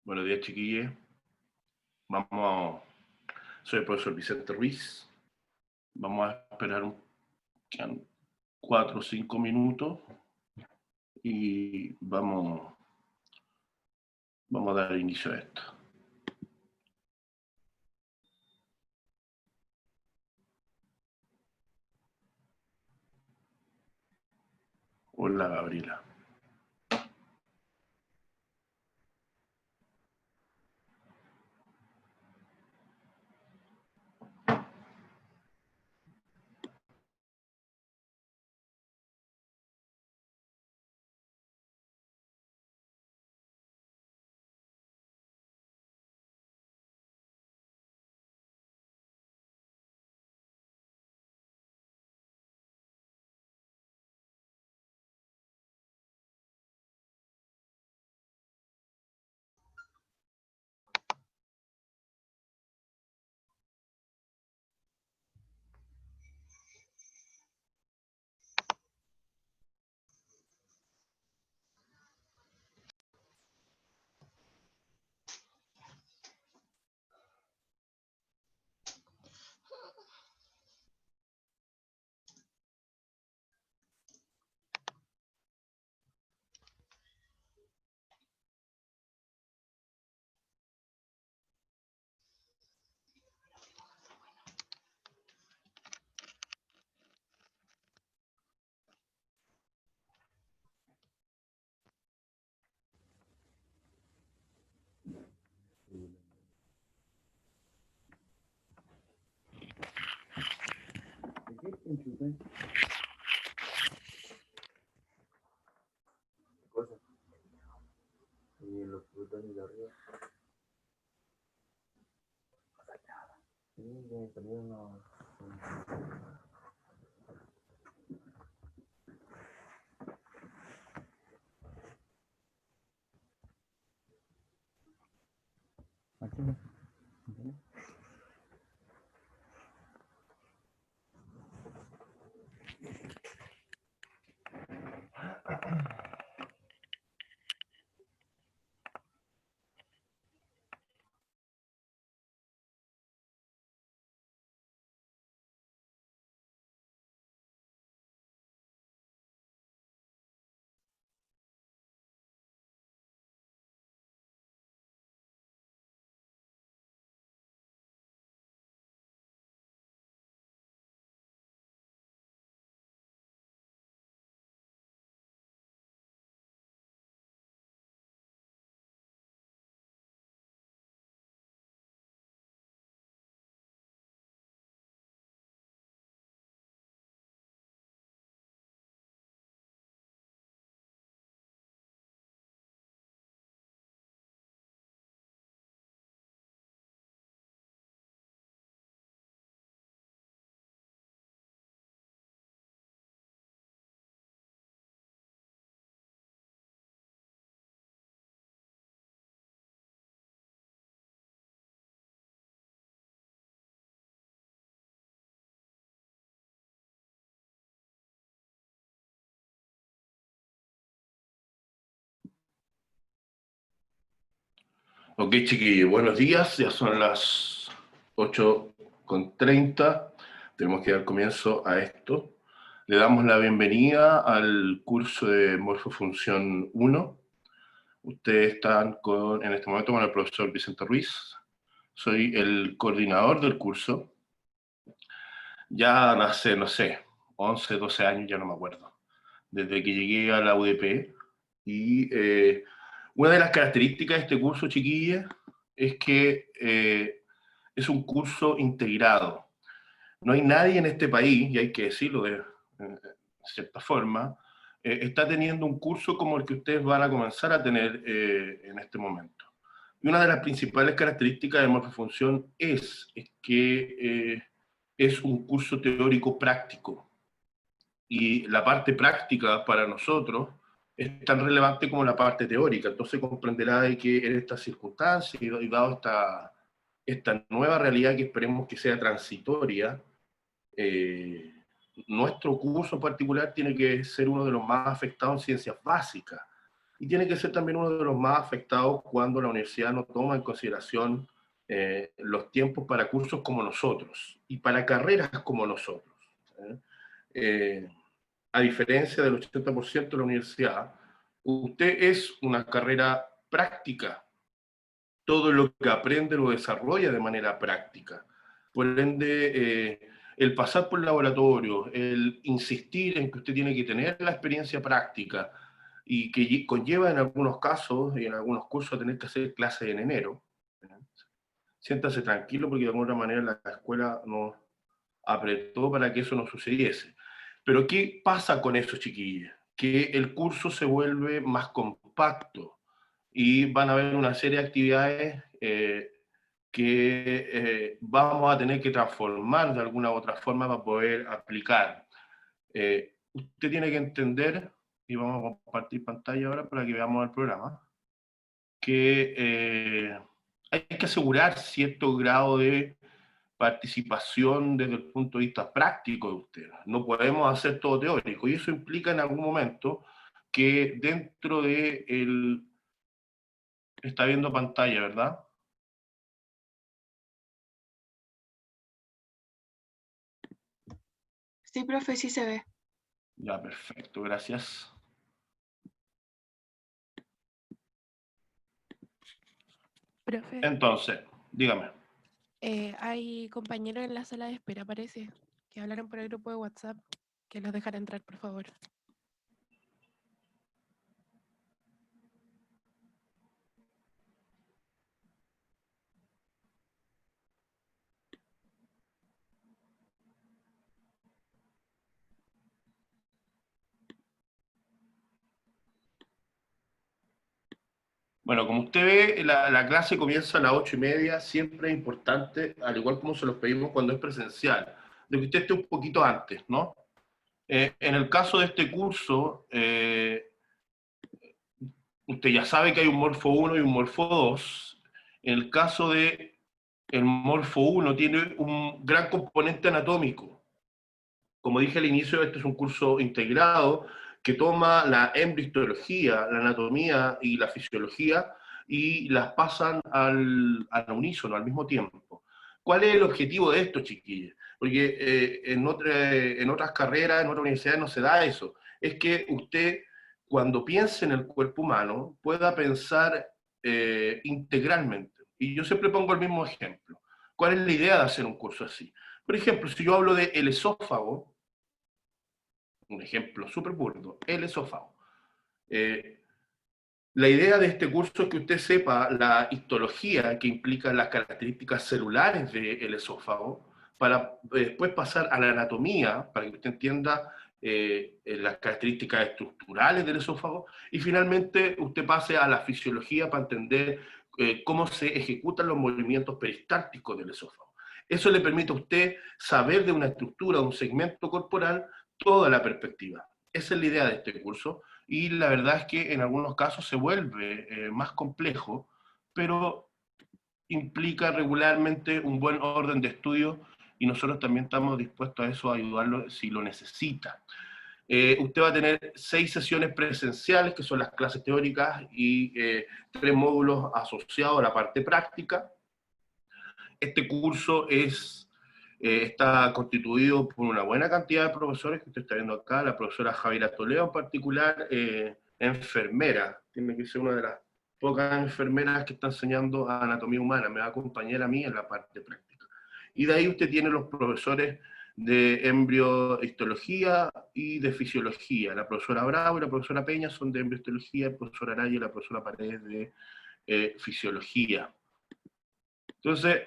Buenos días, chiquillos. Soy el profesor Vicente Ruiz. Vamos a esperar 4 o 5 minutos y vamos a dar inicio a esto. Hola, Gabriela. Cosa. Y los botones de arriba. Sí, me salió unos. Aquí no. Ok, chiquillos, buenos días. Ya son las 8:30. Tenemos que dar comienzo a esto. Le damos la bienvenida al curso de Morfofunción 1. Ustedes están en este momento con el profesor Vicente Ruiz. Soy el coordinador del curso. Ya hace, no sé, 11, 12 años, ya no me acuerdo, desde que llegué a la UDP. Y una de las características de este curso, chiquillas, es que es un curso integrado. No hay nadie en este país, y hay que decirlo de cierta forma, está teniendo un curso como el que ustedes van a comenzar a tener en este momento. Y una de las principales características de Morfofunción es que es un curso teórico práctico. Y la parte práctica para nosotros es tan relevante como la parte teórica. Entonces comprenderá de que en estas circunstancias y dado esta nueva realidad que esperemos que sea transitoria, nuestro curso en particular tiene que ser uno de los más afectados en ciencias básicas. y tiene que ser también uno de los más afectados cuando la universidad no toma en consideración los tiempos para cursos como nosotros y para carreras como nosotros. ¿Eh? A diferencia del 80% de la universidad, usted es una carrera práctica. Todo lo que aprende lo desarrolla de manera práctica. Por ende, el pasar por laboratorio, el insistir en que usted tiene que tener la experiencia práctica y que conlleva en algunos casos y en algunos cursos tener que hacer clases en enero, siéntase tranquilo porque de alguna manera la escuela nos apretó para que eso no sucediese. Pero ¿qué pasa con eso, chiquillos? Que el curso se vuelve más compacto y van a haber una serie de actividades que vamos a tener que transformar de alguna u otra forma para poder aplicar. Usted tiene que entender, y vamos a compartir pantalla ahora para que veamos el programa, que hay que asegurar cierto grado de participación desde el punto de vista práctico de usted. No podemos hacer todo teórico, y eso implica en algún momento que dentro de el... Está viendo pantalla, ¿verdad? Sí, profe, sí se ve. Ya, perfecto, gracias. Profe, Entonces, dígame. hay compañeros en la sala de espera, parece, que hablaron por el grupo de WhatsApp, que los dejará entrar, por favor. Bueno, como usted ve, la clase comienza a las 8:30, siempre es importante, al igual como se los pedimos cuando es presencial, de que usted esté un poquito antes, ¿no? En el caso de este curso, usted ya sabe que hay un Morfo 1 y un Morfo 2. En el caso de el Morfo 1 tiene un gran componente anatómico. Como dije al inicio, este es un curso integrado que toma la embriohistología, la anatomía y la fisiología y las pasan al unísono, al mismo tiempo. ¿Cuál es el objetivo de esto, chiquillos? Porque en otras carreras, en otras universidades no se da eso. Es que usted, cuando piense en el cuerpo humano, pueda pensar integralmente. Y yo siempre pongo el mismo ejemplo. ¿Cuál es la idea de hacer un curso así? Por ejemplo, si yo hablo de el esófago, un ejemplo súper burdo, el esófago. Eh, la idea de este curso es que usted sepa la histología que implica las características celulares del esófago, para después pasar a la anatomía, para que usted entienda las características estructurales del esófago, y finalmente usted pase a la fisiología para entender cómo se ejecutan los movimientos peristálticos del esófago. Eso le permite a usted saber de una estructura, de un segmento corporal, toda la perspectiva. Esa es la idea de este curso, y la verdad es que en algunos casos se vuelve más complejo, pero implica regularmente un buen orden de estudio y nosotros también estamos dispuestos a eso, a ayudarlo si lo necesita. Usted va a tener 6 sesiones presenciales, que son las clases teóricas, y 3 módulos asociados a la parte práctica. Este curso está constituido por una buena cantidad de profesores que usted está viendo acá. La profesora Javiera Toledo en particular, enfermera, tiene que ser una de las pocas enfermeras que está enseñando anatomía humana, me va a acompañar a mí en la parte práctica. Y de ahí usted tiene los profesores de embriohistología y de fisiología. La profesora Bravo y la profesora Peña son de embriohistología, el profesor Araya y la profesora Paredes de fisiología. Entonces,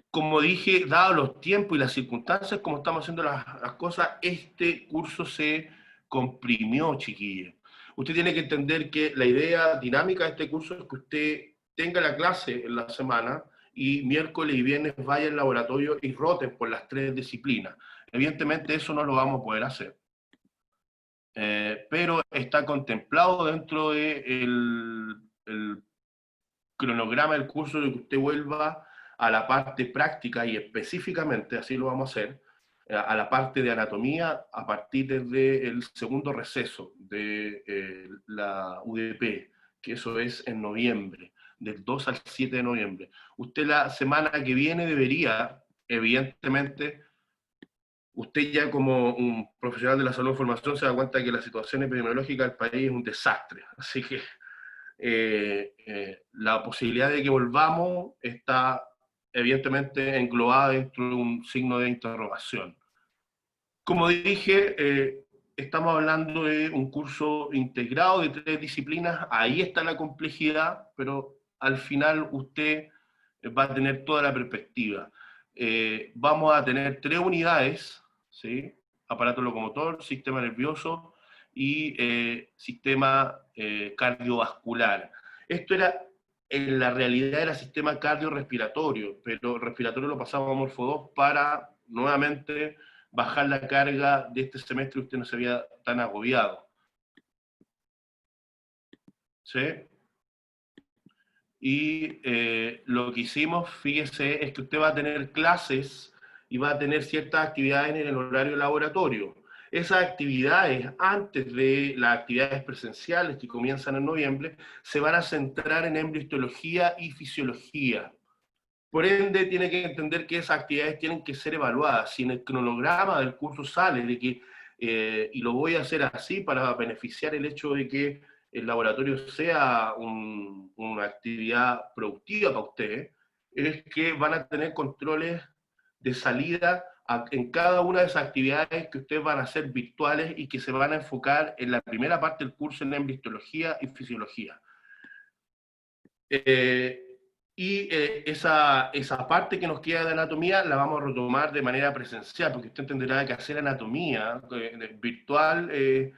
como dije, dados los tiempos y las circunstancias, como estamos haciendo las cosas, este curso se comprimió, chiquillos. Usted tiene que entender que la idea dinámica de este curso es que usted tenga la clase en la semana y miércoles y viernes vaya al laboratorio y roten por las 3 disciplinas. Evidentemente eso no lo vamos a poder hacer. Pero está contemplado dentro del cronograma del curso de que usted vuelva a la parte práctica y específicamente, así lo vamos a hacer, a la parte de anatomía a partir del segundo receso de la UDP, que eso es en noviembre, del 2 al 7 de noviembre. Usted la semana que viene debería, evidentemente, usted ya como un profesional de la salud de formación se da cuenta que la situación epidemiológica del país es un desastre. Así que la posibilidad de que volvamos está evidentemente englobada dentro de un signo de interrogación. Como dije, estamos hablando de un curso integrado de 3 disciplinas, ahí está la complejidad, pero al final usted va a tener toda la perspectiva. Vamos a tener 3 unidades, ¿sí? Aparato locomotor, sistema nervioso y sistema cardiovascular. Esto era, en la realidad era sistema cardiorrespiratorio, pero respiratorio lo pasamos a Morfo 2 para nuevamente bajar la carga de este semestre y usted no se vea tan agobiado. ¿Sí? Y lo que hicimos, fíjese, es que usted va a tener clases y va a tener ciertas actividades en el horario laboratorio. Esas actividades, antes de las actividades presenciales que comienzan en noviembre, se van a centrar en embriohistología y fisiología. Por ende, tiene que entender que esas actividades tienen que ser evaluadas. Si en el cronograma del curso sale de que, y lo voy a hacer así para beneficiar el hecho de que el laboratorio sea una actividad productiva para ustedes, es que van a tener controles de salida en cada una de esas actividades que ustedes van a hacer virtuales y que se van a enfocar en la primera parte del curso en embriohistología y fisiología. Esa parte que nos queda de anatomía la vamos a retomar de manera presencial, porque usted entenderá que hacer anatomía virtual es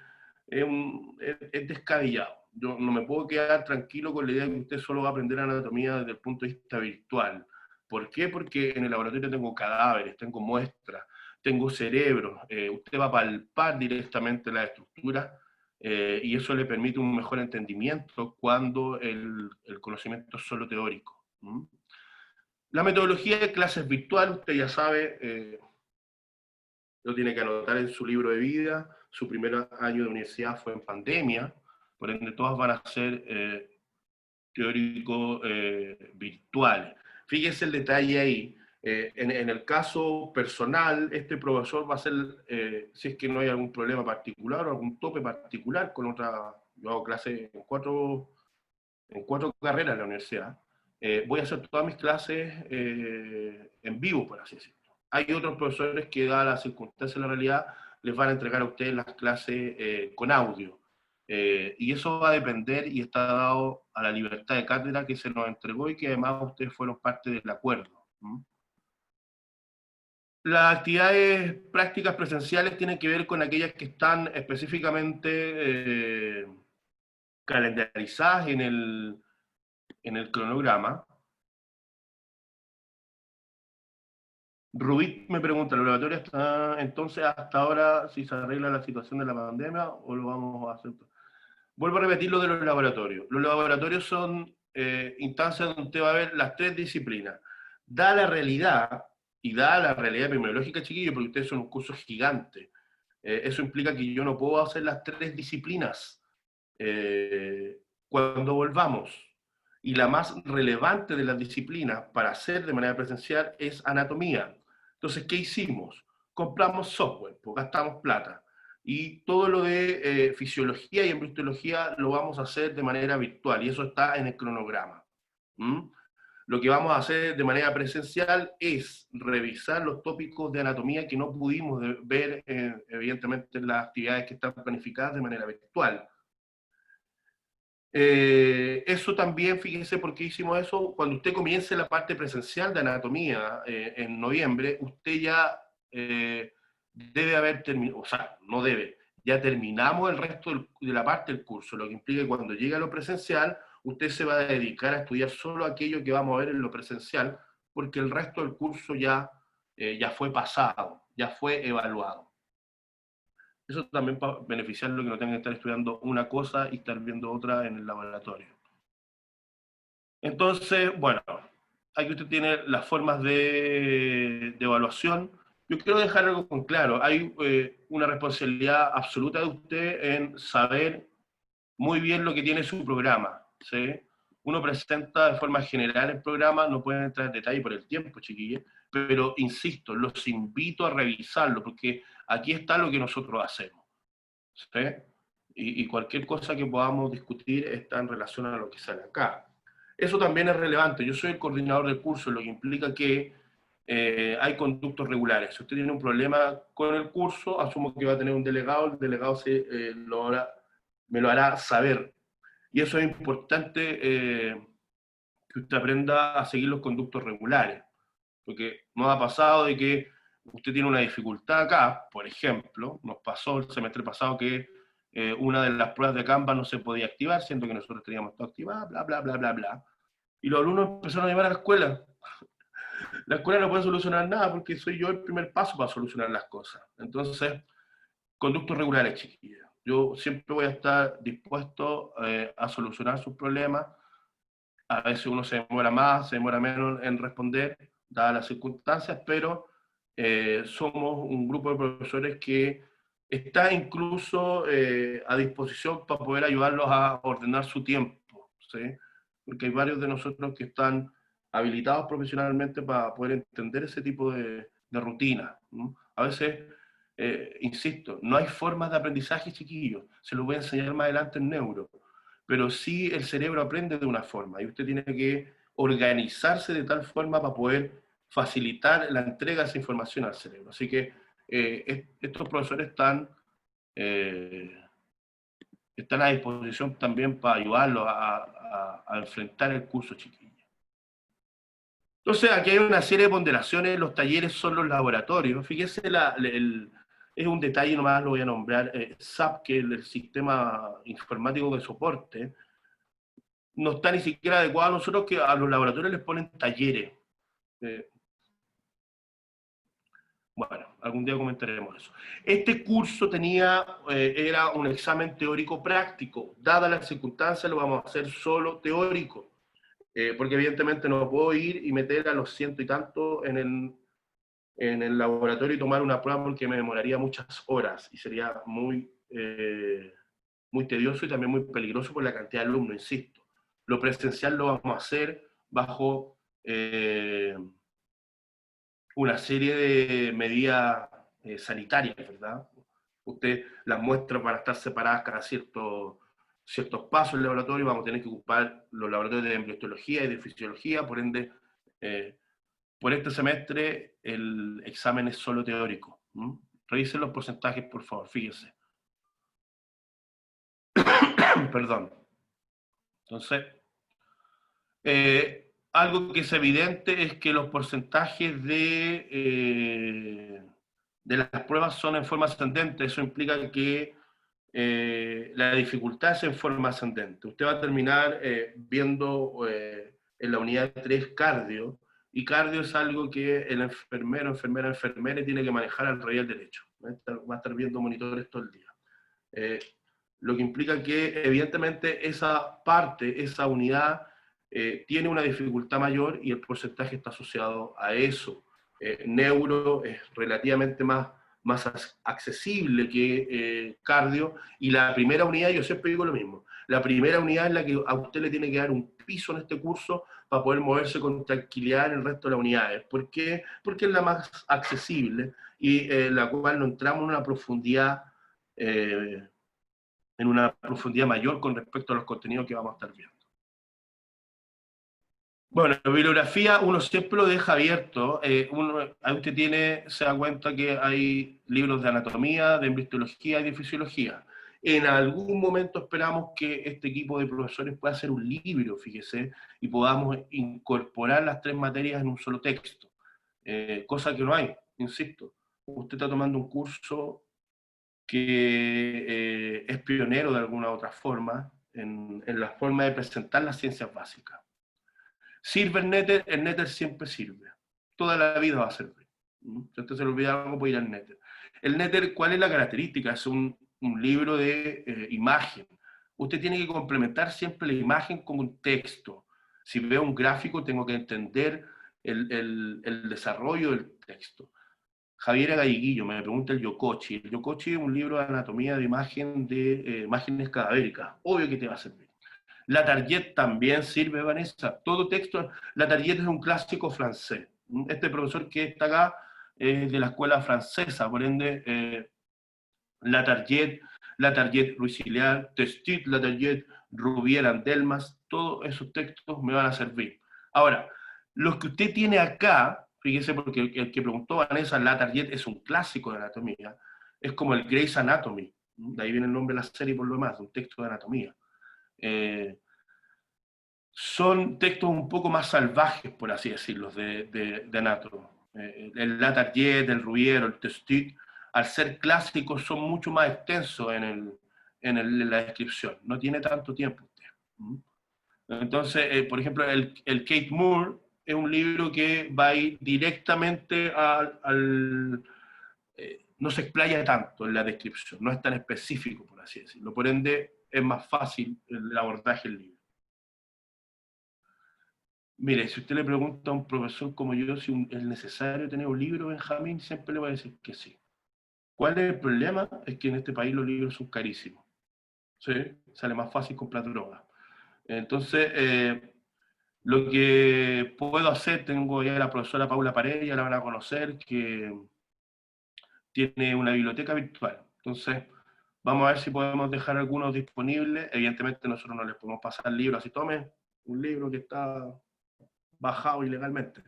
descabellado. Yo no me puedo quedar tranquilo con la idea de que usted solo va a aprender anatomía desde el punto de vista virtual. ¿Por qué? Porque en el laboratorio tengo cadáveres, tengo muestras, tengo cerebros, usted va a palpar directamente la estructura y eso le permite un mejor entendimiento cuando el conocimiento es solo teórico. ¿Mm? La metodología de clases virtuales, usted ya sabe, lo tiene que anotar en su libro de vida. Su primer año de universidad fue en pandemia, por ende todas van a ser teóricos virtuales. Fíjese el detalle ahí. En el caso personal, este profesor va a ser, si es que no hay algún problema particular o algún tope particular con otra, yo hago clases en cuatro carreras en la universidad, voy a hacer todas mis clases en vivo, por así decirlo. Hay otros profesores que, dada la circunstancia de la realidad, les van a entregar a ustedes las clases con audio. Y eso va a depender y está dado a la libertad de cátedra que se nos entregó y que además ustedes fueron parte del acuerdo. ¿Mm? Las actividades prácticas presenciales tienen que ver con aquellas que están específicamente calendarizadas en el cronograma. Rubik me pregunta, ¿el laboratorio está entonces hasta ahora si se arregla la situación de la pandemia o lo vamos a hacer? Vuelvo a repetir lo de los laboratorios. Los laboratorios son instancias donde usted va a ver las 3 disciplinas. Da la realidad, y da la realidad epidemiológica, chiquillos, porque ustedes son un curso gigante. Eso implica que yo no puedo hacer las 3 disciplinas cuando volvamos. Y la más relevante de las disciplinas para hacer de manera presencial es anatomía. Entonces, ¿qué hicimos? Compramos software, pues gastamos plata. Y todo lo de fisiología y embriología lo vamos a hacer de manera virtual, y eso está en el cronograma. ¿Mm? Lo que vamos a hacer de manera presencial es revisar los tópicos de anatomía que no pudimos ver, evidentemente, en las actividades que están planificadas de manera virtual. Eso también, fíjense por qué hicimos eso, cuando usted comience la parte presencial de anatomía en noviembre, usted ya debe haber terminado, o sea, no debe, ya terminamos el resto de la parte del curso, lo que implica que cuando llegue a lo presencial, usted se va a dedicar a estudiar solo aquello que vamos a ver en lo presencial, porque el resto del curso ya fue pasado, ya fue evaluado. Eso también para beneficiar lo que no tengan que estar estudiando una cosa y estar viendo otra en el laboratorio. Entonces, bueno, aquí usted tiene las formas de evaluación. yo quiero dejar algo con claro. Hay una responsabilidad absoluta de usted en saber muy bien lo que tiene su programa, ¿sí? Uno presenta de forma general el programa, no pueden entrar en detalle por el tiempo, chiquillos, pero insisto, los invito a revisarlo, porque aquí está lo que nosotros hacemos, ¿sí? Y cualquier cosa que podamos discutir está en relación a lo que sale acá. Eso también es relevante. Yo soy el coordinador del curso, lo que implica que hay conductos regulares. Si usted tiene un problema con el curso, asumo que va a tener un delegado, el delegado me lo hará saber. Y eso es importante, que usted aprenda a seguir los conductos regulares, porque nos ha pasado de que usted tiene una dificultad acá, por ejemplo, nos pasó el semestre pasado que una de las pruebas de Canva no se podía activar, siendo que nosotros teníamos todo activado, bla, bla, bla, bla, bla. Y los alumnos empezaron a llamar a la escuela. La escuela no puede solucionar nada porque soy yo el primer paso para solucionar las cosas. Entonces, conductos regulares, chiquillos. Yo siempre voy a estar dispuesto a solucionar sus problemas. A veces uno se demora más, se demora menos en responder, dadas las circunstancias, pero somos un grupo de profesores que está incluso a disposición para poder ayudarlos a ordenar su tiempo, ¿sí? Porque hay varios de nosotros que están habilitados profesionalmente para poder entender ese tipo de rutina, ¿no? A veces, insisto, no hay formas de aprendizaje, chiquillos, se los voy a enseñar más adelante en neuro, pero sí el cerebro aprende de una forma y usted tiene que organizarse de tal forma para poder facilitar la entrega de esa información al cerebro. Así que estos profesores eh, están a disposición también para ayudarlos a enfrentar el curso, chiquillos. Entonces, aquí hay una serie de ponderaciones, los talleres son los laboratorios. Fíjese, es un detalle nomás, lo voy a nombrar, SAP, que es el sistema informático de soporte, no está ni siquiera adecuado a nosotros, que a los laboratorios les ponen talleres. Bueno, algún día comentaremos eso. Este curso era un examen teórico práctico. Dadas las circunstancias, lo vamos a hacer solo teórico. Porque evidentemente no puedo ir y meter a los ciento y tanto en el laboratorio y tomar una prueba porque me demoraría muchas horas y sería muy tedioso y también muy peligroso por la cantidad de alumnos, insisto. Lo presencial lo vamos a hacer bajo una serie de medidas sanitarias, ¿verdad? Usted las muestras van a estar separadas cada ciertos pasos en el laboratorio, vamos a tener que ocupar los laboratorios de embriología y de fisiología, por ende, por este semestre el examen es solo teórico. Revisen los porcentajes, por favor, fíjense. Perdón. Entonces, algo que es evidente es que los porcentajes de las pruebas son en forma ascendente. Eso implica que la dificultad es en forma ascendente. Usted va a terminar viendo en la unidad 3 cardio, y cardio es algo que el enfermero, enfermera tiene que manejar al revés derecho. Va a estar viendo monitores todo el día. Lo que implica que evidentemente esa parte, esa unidad, tiene una dificultad mayor y el porcentaje está asociado a eso. Neuro es relativamente más accesible que cardio, y la primera unidad, yo siempre digo lo mismo, la primera unidad es la que a usted le tiene que dar un piso en este curso para poder moverse con tranquilidad en el resto de las unidades. ¿Por qué? Porque es la más accesible y la cual no entramos en una profundidad mayor con respecto a los contenidos que vamos a estar viendo. Bueno, la bibliografía uno siempre lo deja abierto. Ahí usted se da cuenta que hay libros de anatomía, de embriología y de fisiología. En algún momento esperamos que este equipo de profesores pueda hacer un libro, fíjese, y podamos incorporar las 3 materias en un solo texto. Cosa que no hay, insisto. Usted está tomando un curso que es pionero de alguna u otra forma en la forma de presentar las ciencias básicas. ¿Sirve el Netter siempre sirve. Toda la vida va a servir. Si usted se le olvida algo, puede ir al Netter. El Netter, ¿cuál es la característica? Es un libro de imagen. Usted tiene que complementar siempre la imagen con un texto. Si veo un gráfico, tengo que entender el desarrollo del texto. Javiera Galleguillo me pregunta el Yokochi. El Yokochi es un libro de anatomía de imágenes cadavéricas. Obvio que te va a servir. La Target también sirve, Vanessa. Todo texto. La Target es un clásico francés. Este profesor que está acá es de la escuela francesa, por ende, La Target Ruicilial, Testit, La Target, Rubier, Andelmas, todos esos textos me van a servir. Ahora, los que usted tiene acá, fíjese porque el que preguntó Vanessa, La Target es un clásico de anatomía, es como el Grey's Anatomy, de ahí viene el nombre de la serie por lo demás, un texto de anatomía. Son textos un poco más salvajes, por así decirlo, de anato. El La Target, el Rubier, el Testit, al ser clásicos, son mucho más extensos en la descripción. No tiene tanto tiempo usted. Entonces, por ejemplo, el Kate Moore es un libro que va a ir directamente no se explaya tanto en la descripción, no es tan específico, por así decirlo. Por ende, es más fácil el abordaje del libro. Mire, si usted le pregunta a un profesor como yo si es necesario tener un libro, Benjamín, siempre le va a decir que sí. ¿Cuál es el problema? Es que en este país los libros son carísimos. ¿Sí? Sale más fácil comprar droga. Entonces, lo que puedo hacer, tengo ya a la profesora Paula Paredes, ya la van a conocer, que tiene una biblioteca virtual. Entonces, vamos a ver si podemos dejar algunos disponibles. Evidentemente nosotros no les podemos pasar libros, así tomen un libro que está bajado ilegalmente.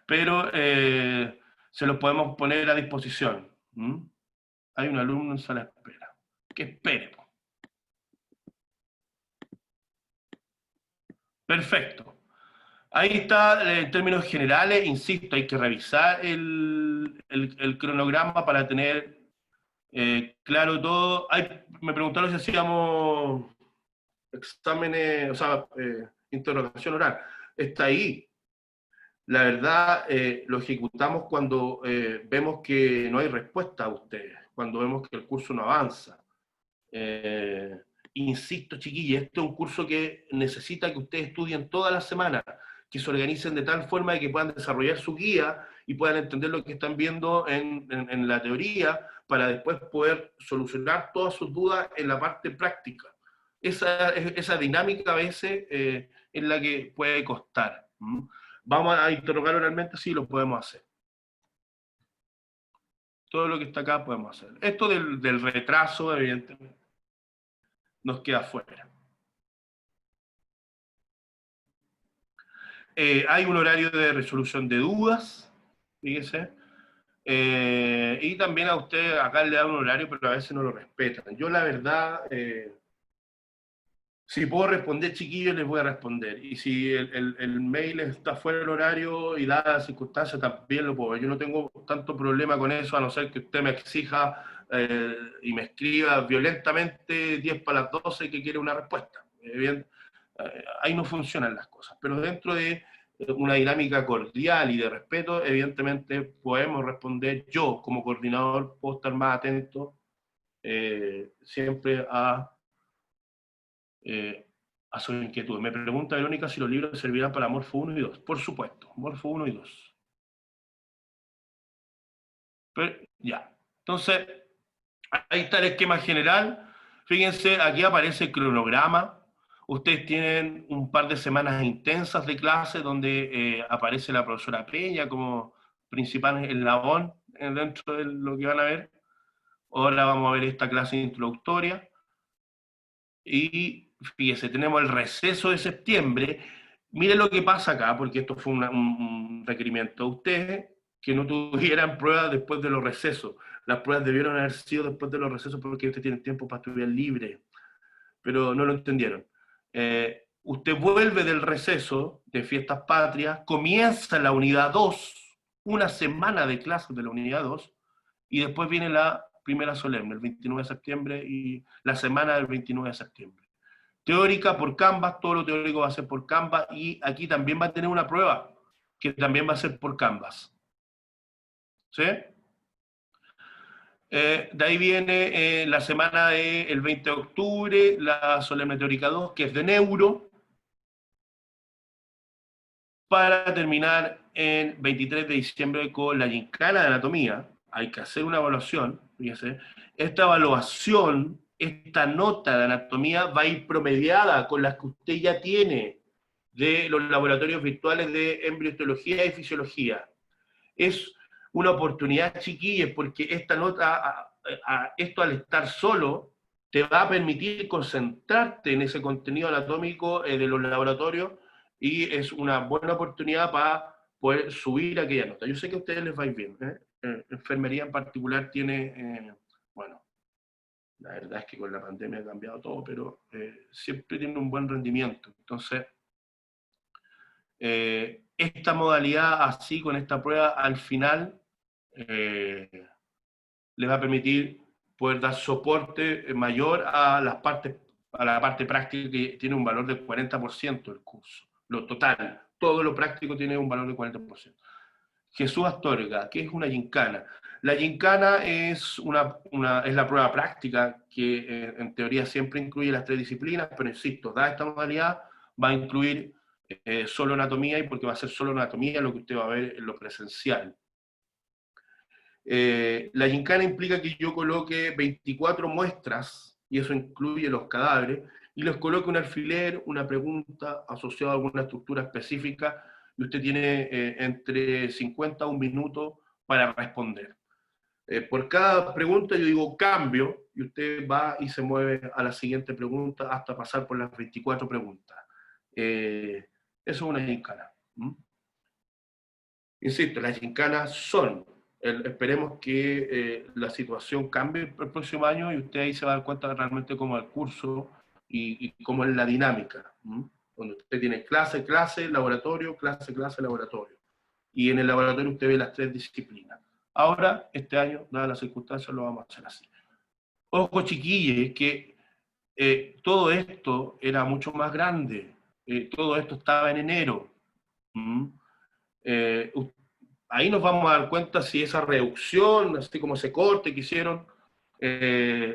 Pero se los podemos poner a disposición. Hay un alumno en sala de espera. Que espere. Perfecto. Ahí está, en términos generales, insisto, hay que revisar el cronograma para tener claro todo. Me preguntaron si hacíamos exámenes, o sea, interrogación oral. Está ahí. La verdad, lo ejecutamos cuando vemos que no hay respuesta a ustedes, cuando vemos que el curso no avanza. Insisto, chiquillos, este es un curso que necesita que ustedes estudien toda la semana, que se organicen de tal forma de que puedan desarrollar su guía y puedan entender lo que están viendo en la teoría, para después poder solucionar todas sus dudas en la parte práctica. Esa dinámica a veces es la que puede costar. ¿Vamos a interrogar oralmente? Sí, lo podemos hacer. Todo lo que está acá podemos hacer. Esto del retraso, evidentemente, nos queda fuera. Hay un horario de resolución de dudas, fíjese, y también a usted acá le dan un horario, pero a veces no lo respetan. Yo la verdad, si puedo responder, chiquillos, les voy a responder. Y si el mail está fuera del horario y dadas las circunstancias, también lo puedo. Yo no tengo tanto problema con eso, a no ser que usted me exija y me escriba violentamente 10 para las 12 que quiere una respuesta. Bien, ahí no funcionan las cosas. Pero dentro de una dinámica cordial y de respeto, evidentemente podemos responder. Yo, como coordinador, puedo estar más atento siempre a su inquietud. Me pregunta Verónica si los libros servirán para Morfo 1 y 2. Por supuesto, Morfo 1 y 2. Pero, ya. Entonces, ahí está el esquema general. Fíjense, aquí aparece el cronograma. Ustedes tienen un par de semanas intensas de clase donde aparece la profesora Peña como principal eslabón dentro de lo que van a ver. Ahora vamos a ver esta clase introductoria. Y fíjese, tenemos el receso de septiembre. Mire lo que pasa acá, porque esto fue un requerimiento. Ustedes que no tuvieran pruebas después de los recesos. Las pruebas debieron haber sido después de los recesos porque ustedes tienen tiempo para estudiar libre, pero no lo entendieron. Usted vuelve del receso de Fiestas Patrias, comienza la unidad 2, una semana de clases de la unidad 2, y después viene la primera solemne, el 29 de septiembre, y la semana del 29 de septiembre. Teórica por Canvas, todo lo teórico va a ser por Canvas, y aquí también va a tener una prueba, que también va a ser por Canvas. ¿Sí? De ahí viene la semana del 20 de octubre, la solemne teórica 2, que es de neuro, para terminar el 23 de diciembre con la gincana de anatomía, hay que hacer una evaluación, fíjese, esta evaluación, esta nota de anatomía va a ir promediada con las que usted ya tiene de los laboratorios virtuales de embriología y fisiología. Es una oportunidad, chiquillos, porque esta nota, esto al estar solo, te va a permitir concentrarte en ese contenido anatómico de los laboratorios y es una buena oportunidad para poder subir aquella nota. Yo sé que a ustedes les va a ir bien. Enfermería en particular tiene, bueno, la verdad es que con la pandemia ha cambiado todo, pero siempre tiene un buen rendimiento. Entonces, esta modalidad así, con esta prueba, al final, les va a permitir poder dar soporte mayor a a la parte práctica, que tiene un valor del 40% del curso. Lo total, todo lo práctico tiene un valor del 40%. Jesús Astorga, ¿qué es una gincana? La gincana es es la prueba práctica que en teoría siempre incluye las 3 disciplinas, pero insisto, dada esta modalidad, va a incluir solo anatomía, y porque va a ser solo anatomía lo que usted va a ver en lo presencial. La gincana implica que yo coloque 24 muestras, y eso incluye los cadáveres, y les coloque un alfiler, una pregunta asociada a alguna estructura específica, y usted tiene entre 50 a un minuto para responder. Por cada pregunta yo digo cambio, y usted va y se mueve a la siguiente pregunta hasta pasar por las 24 preguntas. Eso es una gincana. Insisto, las gincanas son, esperemos que la situación cambie el próximo año y usted ahí se va a dar cuenta realmente cómo es el curso y cómo es la dinámica. Donde usted tiene clase, clase, laboratorio, clase, clase, laboratorio. Y en el laboratorio usted ve las 3 disciplinas. Ahora, este año, dadas las circunstancias, lo vamos a hacer así. Ojo, chiquillos, que todo esto era mucho más grande. Todo esto estaba en enero. Ahí nos vamos a dar cuenta si esa reducción, así como ese corte que hicieron,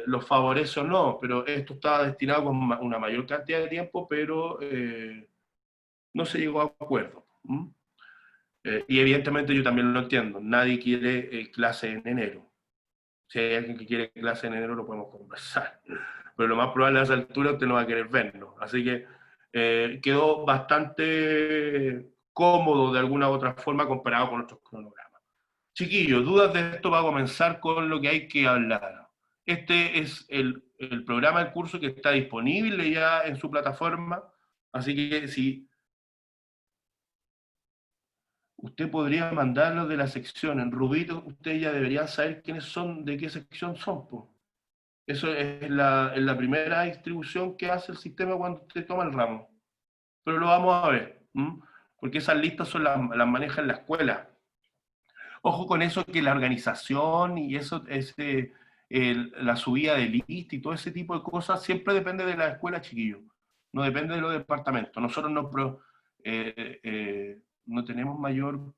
los favorece o no, pero esto estaba destinado con una mayor cantidad de tiempo, pero no se llegó a acuerdo. Y evidentemente yo también lo entiendo, nadie quiere clase en enero. Si hay alguien que quiere clase en enero, lo podemos conversar. Pero lo más probable a esa altura usted no va a querer vernos. Así que quedó bastante cómodo de alguna u otra forma comparado con otros cronogramas. Chiquillos, dudas de esto va a comenzar con lo que hay que hablar. Este es el programa del curso que está disponible ya en su plataforma, así que si usted podría mandarlo de la sección en rubito, ustedes ya deberían saber quiénes son, de qué sección son. Po. Eso es la primera distribución que hace el sistema cuando usted toma el ramo. Pero lo vamos a ver, porque esas listas las maneja en la escuela. Ojo con eso, que la organización y eso, la subida de lista y todo ese tipo de cosas siempre depende de la escuela, chiquillos. No depende de los departamentos. Nosotros no tenemos mayor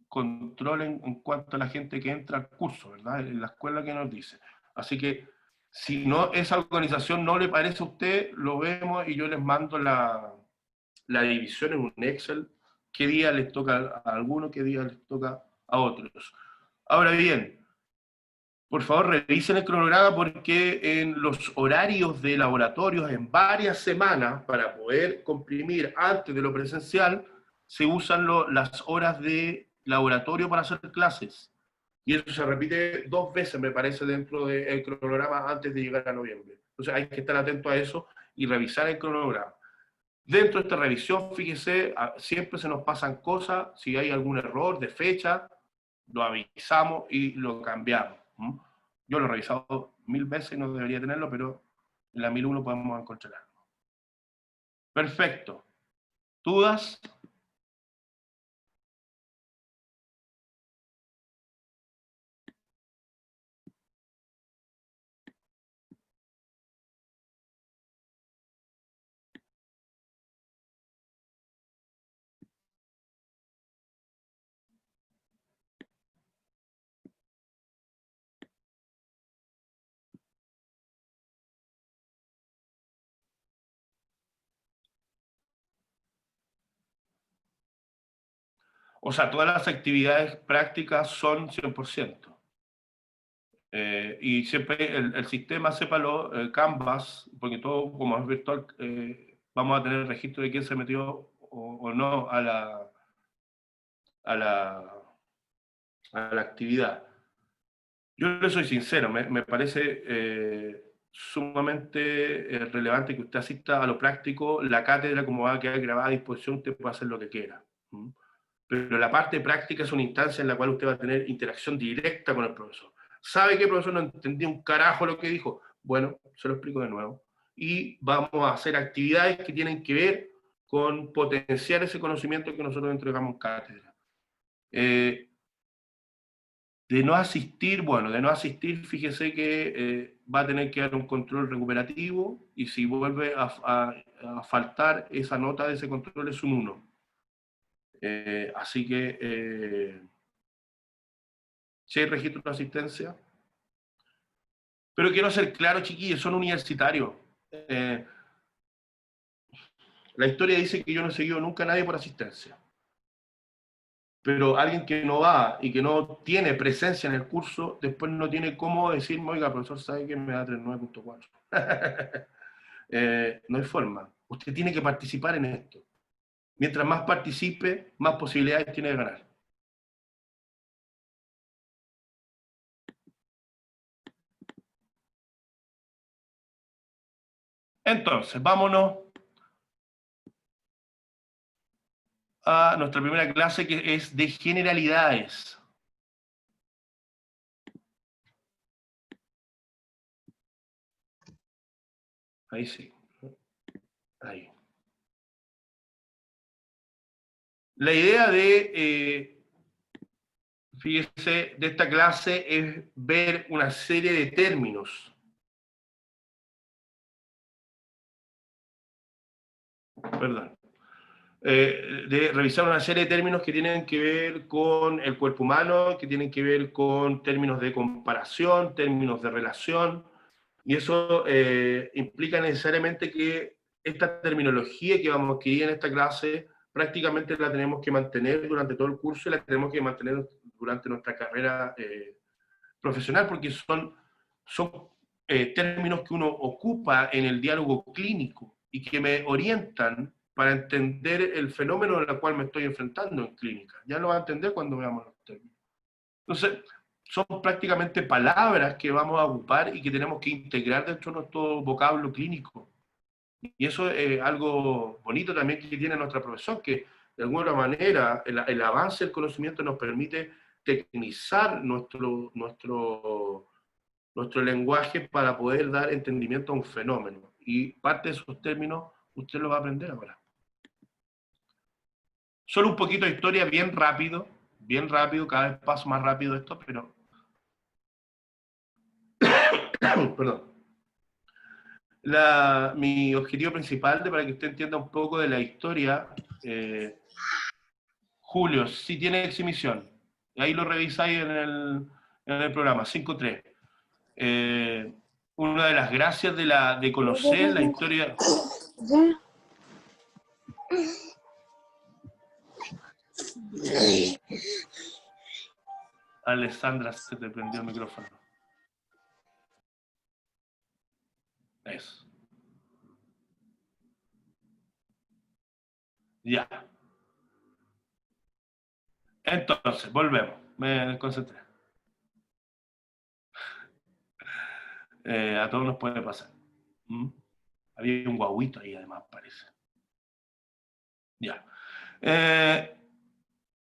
control en cuanto a la gente que entra al curso, ¿verdad? En la escuela que nos dice. Así que, si no, esa organización no le parece a usted, lo vemos y yo les mando la división en un Excel, qué día les toca a algunos, qué día les toca a otros. Ahora bien, por favor revisen el cronograma, porque en los horarios de laboratorios en varias semanas, para poder comprimir antes de lo presencial, se usan las horas de laboratorio para hacer clases. Y eso se repite 2 veces, me parece, dentro del cronograma antes de llegar a noviembre. Entonces hay que estar atento a eso y revisar el cronograma. Dentro de esta revisión, fíjese, siempre se nos pasan cosas, si hay algún error de fecha, lo avisamos y lo cambiamos. Yo lo he revisado 1000 veces y no debería tenerlo, pero en la 1001 podemos encontrarlo. Perfecto. ¿Dudas? O sea, todas las actividades prácticas son 100%. Y siempre el sistema, sépalo, Canvas, porque todo como es virtual, vamos a tener el registro de quién se metió o no a la actividad. Yo le soy sincero, me parece sumamente relevante que usted asista a lo práctico. La cátedra, como va a quedar grabada a disposición, usted puede hacer lo que quiera. Pero la parte práctica es una instancia en la cual usted va a tener interacción directa con el profesor. ¿Sabe que el profesor no entendía un carajo lo que dijo? Bueno, se lo explico de nuevo. Y vamos a hacer actividades que tienen que ver con potenciar ese conocimiento que nosotros entregamos en cátedra. De no asistir, bueno, de no asistir, fíjese que va a tener que dar un control recuperativo y si vuelve a faltar, esa nota de ese control es un 1. Así que si hay registro de asistencia. Pero quiero ser claro, chiquillos, son universitarios. La historia dice que yo no he seguido nunca a nadie por asistencia. Pero alguien que no va y que no tiene presencia en el curso, después no tiene cómo decirme, oiga, profesor, ¿sabe que me da 39.4? No hay forma. Usted tiene que participar en esto. Mientras más participe, más posibilidades tiene de ganar. Entonces, vámonos a nuestra primera clase, que es de generalidades. Ahí sí. Ahí. La idea de, fíjese, de esta clase es ver una serie de términos. Perdón. De revisar una serie de términos que tienen que ver con el cuerpo humano, que tienen que ver con términos de comparación, términos de relación, y eso implica necesariamente que esta terminología que vamos a adquirir en esta clase prácticamente la tenemos que mantener durante todo el curso y la tenemos que mantener durante nuestra carrera profesional, porque son términos que uno ocupa en el diálogo clínico y que me orientan para entender el fenómeno al cual me estoy enfrentando en clínica. Ya lo va a entender cuando veamos los términos. Entonces, son prácticamente palabras que vamos a ocupar y que tenemos que integrar dentro de nuestro vocablo clínico. Y eso es algo bonito también que tiene nuestra profesión, que de alguna manera el avance del conocimiento nos permite tecnizar nuestro lenguaje para poder dar entendimiento a un fenómeno. Y parte de esos términos usted lo va a aprender ahora. Solo un poquito de historia, bien rápido, cada vez paso más rápido esto, pero... Perdón. Mi objetivo principal, para que usted entienda un poco de la historia, Julio, si tiene exhibición, ahí lo revisáis en el programa, 5.3. Una de las gracias de conocer la historia... Alessandra, se te prendió el micrófono. Eso. Ya. Entonces, volvemos. Me concentré. A todos nos puede pasar. Había un guaguito ahí, además, parece. Ya.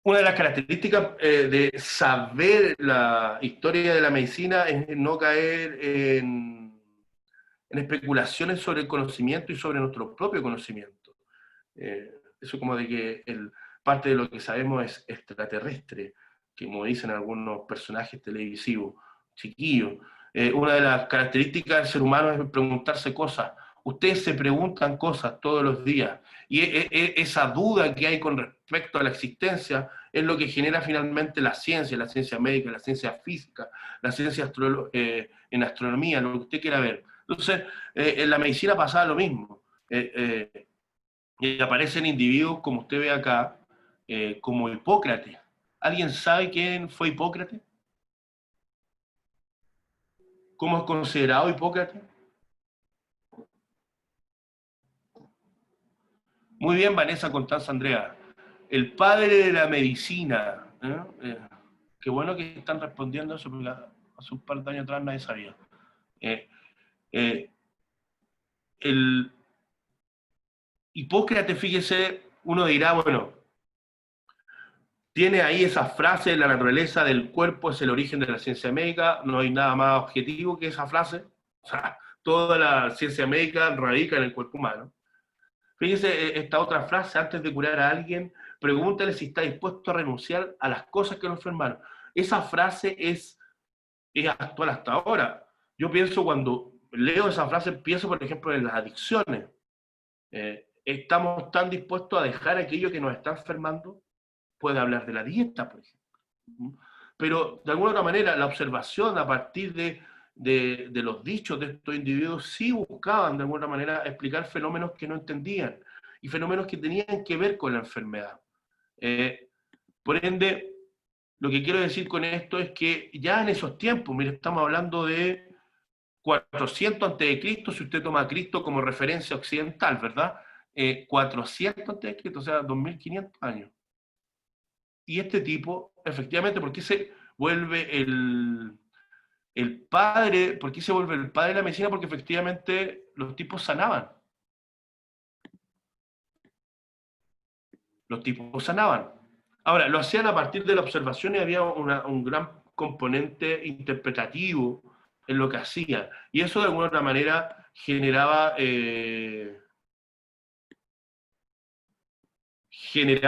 Una de las características de saber la historia de la medicina es no caer en especulaciones sobre el conocimiento y sobre nuestro propio conocimiento. Eso como de que parte de lo que sabemos es extraterrestre, que como dicen algunos personajes televisivos, chiquillos. Una de las características del ser humano es preguntarse cosas. Ustedes se preguntan cosas todos los días, y esa duda que hay con respecto a la existencia es lo que genera finalmente la ciencia médica, la ciencia física, la ciencia en astronomía, lo que usted quiera ver. Entonces, en la medicina pasaba lo mismo. Y aparecen individuos, como usted ve acá, como Hipócrates. ¿Alguien sabe quién fue Hipócrates? ¿Cómo es considerado Hipócrates? Muy bien, Vanessa Constanza Andrea. El padre de la medicina. Qué bueno que están respondiendo eso, porque hace un par de años atrás nadie sabía. El Hipócrates, fíjese, uno dirá, bueno, tiene ahí esa frase, la naturaleza del cuerpo es el origen de la ciencia médica, no hay nada más objetivo que esa frase. O sea, toda la ciencia médica radica en el cuerpo humano. Fíjese esta otra frase, antes de curar a alguien, pregúntale si está dispuesto a renunciar a las cosas que lo enfermaron. Esa frase es actual hasta ahora. Yo pienso, cuando leo esa frase, pienso, por ejemplo, en las adicciones. Estamos tan dispuestos a dejar aquello que nos está enfermando. Puede hablar de la dieta, por ejemplo. Pero, de alguna otra manera, la observación a partir de los dichos de estos individuos sí buscaban, de alguna manera, explicar fenómenos que no entendían y fenómenos que tenían que ver con la enfermedad. Por ende, lo que quiero decir con esto es que ya en esos tiempos, mire, estamos hablando de 400 a.C., si usted toma a Cristo como referencia occidental, ¿verdad? 400 a.C., o sea, 2500 años. Y este tipo, efectivamente, ¿por qué se vuelve el padre? ¿Por qué se vuelve el padre de la medicina? Porque efectivamente los tipos sanaban. Los tipos sanaban. Ahora, lo hacían a partir de la observación y había un gran componente interpretativo en lo que hacían. Y eso de alguna otra manera generaba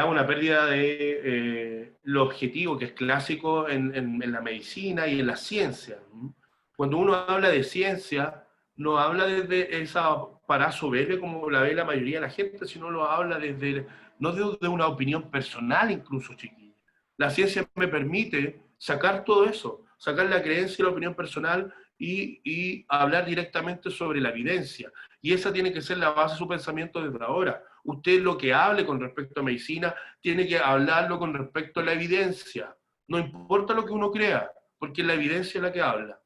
una pérdida de lo objetivo, que es clásico en la medicina y en la ciencia. Cuando uno habla de ciencia, no habla desde esa parazo verde como la ve la mayoría de la gente, sino lo habla desde, no desde una opinión personal incluso, chiquillos. La ciencia me permite sacar todo eso, sacar la creencia y la opinión personal y hablar directamente sobre la evidencia. Y esa tiene que ser la base de su pensamiento desde ahora. Usted lo que hable con respecto a medicina, tiene que hablarlo con respecto a la evidencia. No importa lo que uno crea, porque la evidencia es la que habla.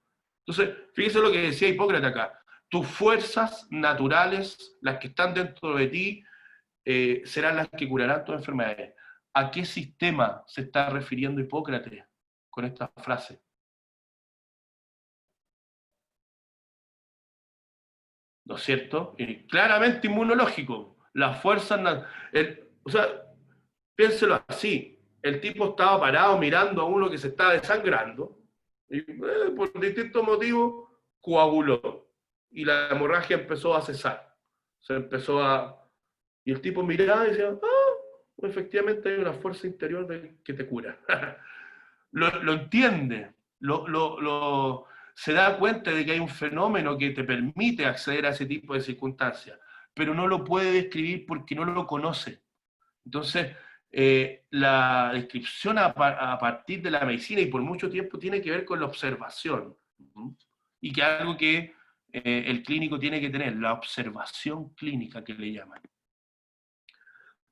Entonces, fíjese lo que decía Hipócrates acá. Tus fuerzas naturales, las que están dentro de ti, serán las que curarán tus enfermedades. ¿A qué sistema se está refiriendo Hipócrates con esta frase? ¿No es cierto? Claramente inmunológico. Las fuerzas... o sea, piénselo así. El tipo estaba parado mirando a uno que se estaba desangrando y por distintos motivos coaguló. Y la hemorragia empezó a cesar. Se empezó a... Y el tipo miraba y decía, efectivamente hay una fuerza interior que te cura. lo entiende, se da cuenta de que hay un fenómeno que te permite acceder a ese tipo de circunstancias, pero no lo puede describir porque no lo conoce. Entonces, la descripción a partir de la medicina y por mucho tiempo tiene que ver con la observación. Y que es algo que el clínico tiene que tener, la observación clínica que le llaman.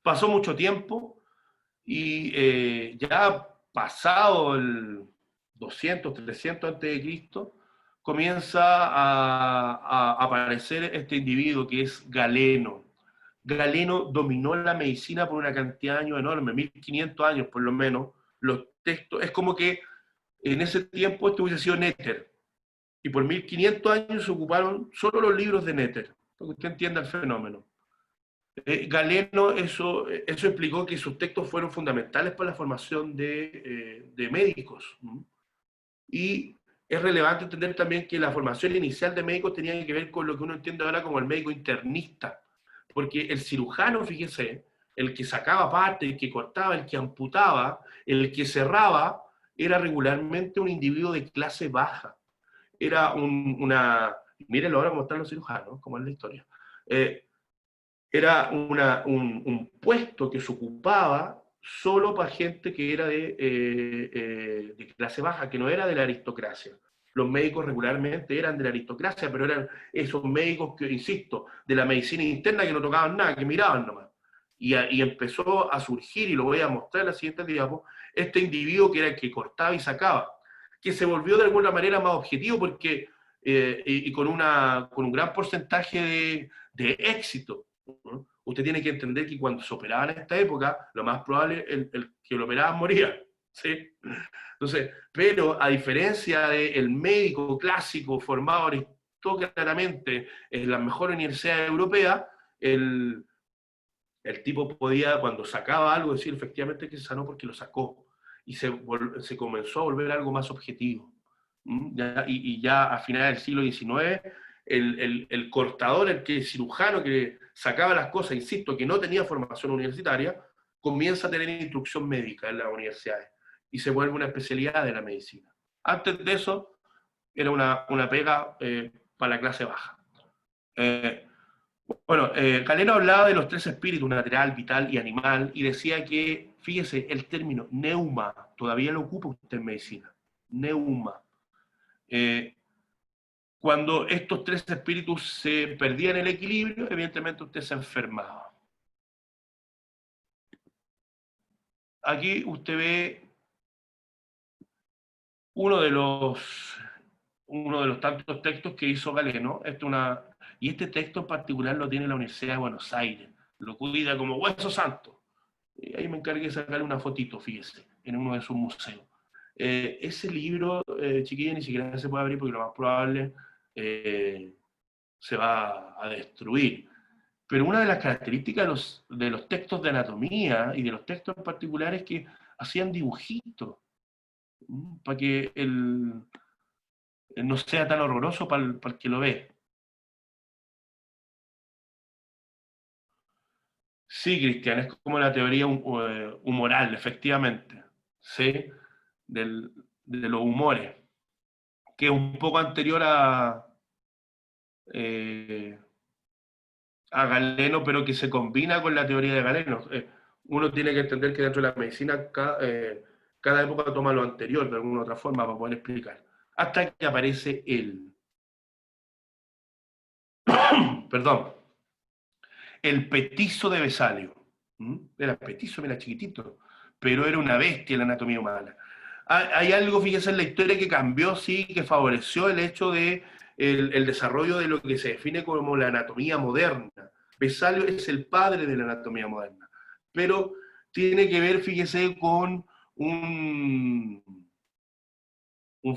Pasó mucho tiempo y ya pasado el 200, 300 a.C., comienza a aparecer este individuo que es Galeno. Galeno dominó la medicina por una cantidad de años enorme, 1500 años por lo menos. Los textos, es como que en ese tiempo esto hubiese sido Néter, y por 1500 años se ocuparon solo los libros de Néter, para que usted entienda el fenómeno. Galeno eso explicó que sus textos fueron fundamentales para la formación de médicos. Y es relevante entender también que la formación inicial de médicos tenía que ver con lo que uno entiende ahora como el médico internista, porque el cirujano, fíjese, el que sacaba parte, el que cortaba, el que amputaba, el que cerraba, era regularmente un individuo de clase baja. Era mírenlo ahora cómo están los cirujanos, como es la historia. Era un puesto que se ocupaba solo para gente que era de clase baja, que no era de la aristocracia. Los médicos regularmente eran de la aristocracia, pero eran esos médicos que, insisto, de la medicina interna, que no tocaban nada, que miraban nomás. Y empezó a surgir, y lo voy a mostrar en la siguiente diapo, este individuo que era el que cortaba y sacaba, que se volvió de alguna manera más objetivo, porque y con un gran porcentaje de éxito, ¿no? Usted tiene que entender que cuando se operaba en esta época, lo más probable es el que lo operaban moría, ¿sí? Entonces, pero a diferencia del médico clásico formado aristócratamente en las mejores universidades europeas, el, el tipo podía, cuando sacaba algo, decir efectivamente que se sanó porque lo sacó. Y se comenzó a volver algo más objetivo. Y ya a finales del siglo XIX, el cortador, el cirujano que sacaba las cosas, insisto, que no tenía formación universitaria, comienza a tener instrucción médica en las universidades y se vuelve una especialidad de la medicina. Antes de eso, era una pega para la clase baja. Bueno, Galeno hablaba de los tres espíritus, natural, vital y animal, y decía que, fíjese, el término neuma, todavía lo ocupa usted en medicina, neuma. Cuando estos tres espíritus se perdían el equilibrio, evidentemente usted se enfermaba. Aquí usted ve uno de los tantos textos que hizo Galeno. Y este texto en particular lo tiene la Universidad de Buenos Aires, lo cuida como hueso santo. Y ahí me encargué de sacarle una fotito, fíjese, en uno de sus museos. Ese libro, chiquillos, ni siquiera se puede abrir porque lo más probable se va a destruir. Pero una de las características de los textos de anatomía y de los textos en particular es que hacían dibujitos, para que no sea tan horroroso para el que lo ve. Sí, Cristian, es como la teoría humoral, efectivamente, ¿sí? De los humores, que es un poco anterior eh, a Galeno, pero que se combina con la teoría de Galeno. Uno tiene que entender que dentro de la medicina cada época toma lo anterior de alguna otra forma para poder explicar. Hasta que aparece él. Perdón. El petizo de Vesalio. Era petizo, era chiquitito, pero era una bestia en la anatomía humana. Hay algo, fíjense, en la historia que cambió, sí, que favoreció el hecho de el desarrollo de lo que se define como la anatomía moderna. Vesalio es el padre de la anatomía moderna, pero tiene que ver, fíjese, con un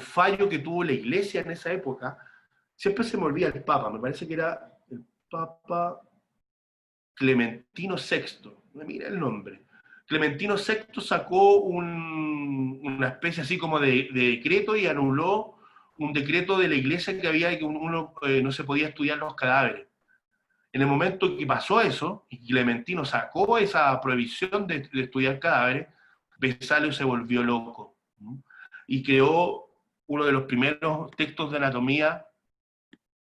fallo que tuvo la iglesia en esa época. Siempre se me olvida el Papa, me parece que era el Papa Clementino VI, mira el nombre. Clementino VI sacó una especie así como de decreto y anuló un decreto de la iglesia que había que uno no se podía estudiar los cadáveres. En el momento que pasó eso, y Clementino sacó esa prohibición de estudiar cadáveres, Vesalio se volvió loco, ¿no? Y creó uno de los primeros textos de anatomía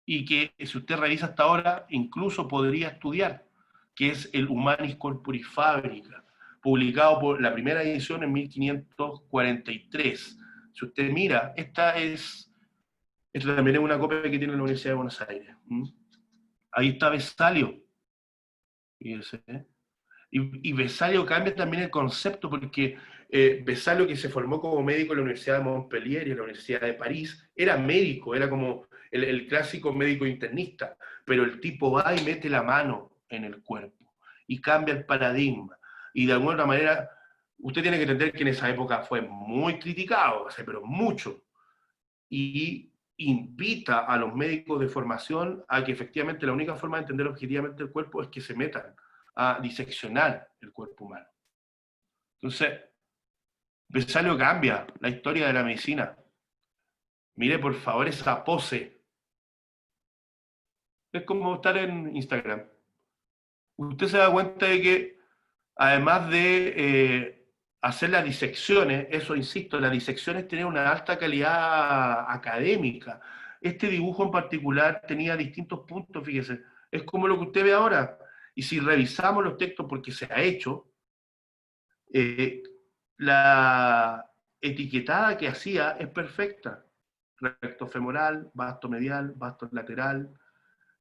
y que, si usted revisa hasta ahora, incluso podría estudiar, que es el Humanis Corporis Fabrica, publicado por la primera edición en 1543. Si usted mira, esta también es una copia que tiene la Universidad de Buenos Aires. Ahí está Vesalio. Fíjense, ¿eh? Y Vesalio cambia también el concepto, porque Vesalio, que se formó como médico en la Universidad de Montpellier y en la Universidad de París, era médico, era como el clásico médico internista, pero el tipo va y mete la mano en el cuerpo y cambia el paradigma. Y de alguna manera, usted tiene que entender que en esa época fue muy criticado, pero mucho. Y invita a los médicos de formación a que efectivamente la única forma de entender objetivamente el cuerpo es que se metan a diseccionar el cuerpo humano. Entonces, Vesalio cambia la historia de la medicina. Mire, por favor, esa pose. Es como estar en Instagram. Usted se da cuenta de que, además de hacer las disecciones, eso insisto, las disecciones tienen una alta calidad académica. Este dibujo en particular tenía distintos puntos, fíjese. Es como lo que usted ve ahora. Y si revisamos los textos, porque se ha hecho, la etiquetada que hacía es perfecta. Recto femoral, vasto medial, vasto lateral,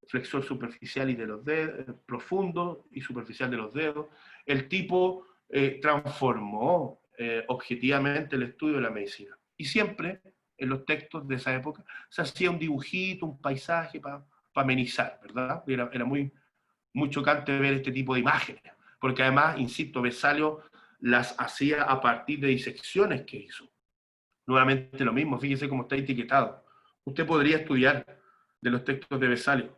flexor superficial y de los dedos, profundo y superficial de los dedos. El tipo transformó objetivamente el estudio de la medicina. Y siempre en los textos de esa época, se hacía un dibujito, un paisaje para amenizar, ¿verdad? Era muy chocante ver este tipo de imágenes, porque además, insisto, Vesalio las hacía a partir de disecciones que hizo. Nuevamente lo mismo, fíjese cómo está etiquetado. Usted podría estudiar de los textos de Vesalio.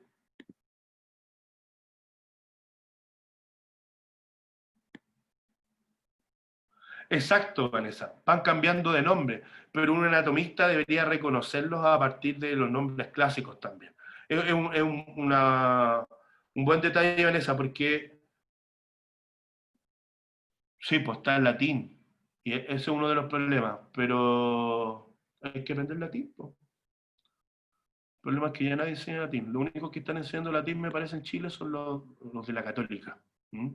Exacto, Vanessa, van cambiando de nombre, pero un anatomista debería reconocerlos a partir de los nombres clásicos también. Un buen detalle, Vanessa, porque sí, pues está en latín, y ese es uno de los problemas, pero hay que aprender latín, pues. El problema es que ya nadie enseña latín. Los únicos que están enseñando latín, me parece, en Chile son los de la Católica. ¿Mm?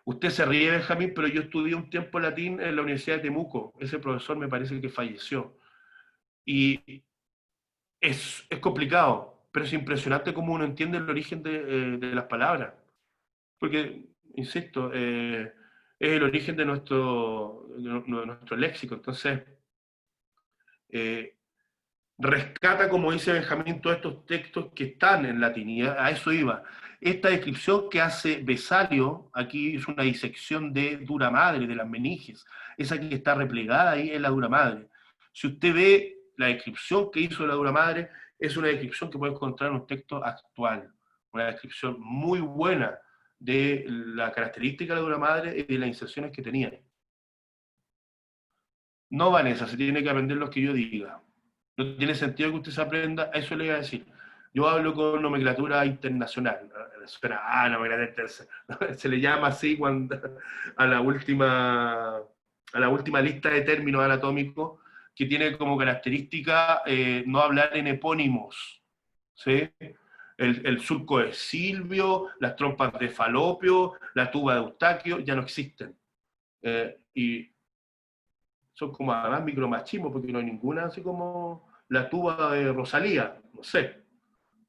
Usted se ríe, Benjamín, pero yo estudié un tiempo latín en la Universidad de Temuco. Ese profesor me parece que falleció. Y es complicado, pero es impresionante cómo uno entiende el origen de las palabras. Porque, insisto, es el origen de nuestro léxico. Entonces, rescata, como dice Benjamín, todos estos textos que están en latín, y a eso iba. Esta descripción que hace Vesalio, aquí es una disección de dura madre, de las meninges, esa que está replegada ahí es la dura madre. Si usted ve la descripción que hizo de la dura madre, es una descripción que puede encontrar en un texto actual, una descripción muy buena de la característica de la dura madre y de las inserciones que tenía. No, Vanessa, se tiene que aprender lo que yo diga. No tiene sentido que usted se aprenda, eso le iba a decir. Yo hablo con nomenclatura internacional. Suena, nomenclatura internacional. Se le llama así cuando, a la última lista de términos anatómicos que tiene como característica no hablar en epónimos. ¿Sí? El surco de Silvio, las trompas de Falopio, la tuba de Eustaquio, ya no existen. Y son como además micromachismo, porque no hay ninguna así como la tuba de Rosalía, no sé,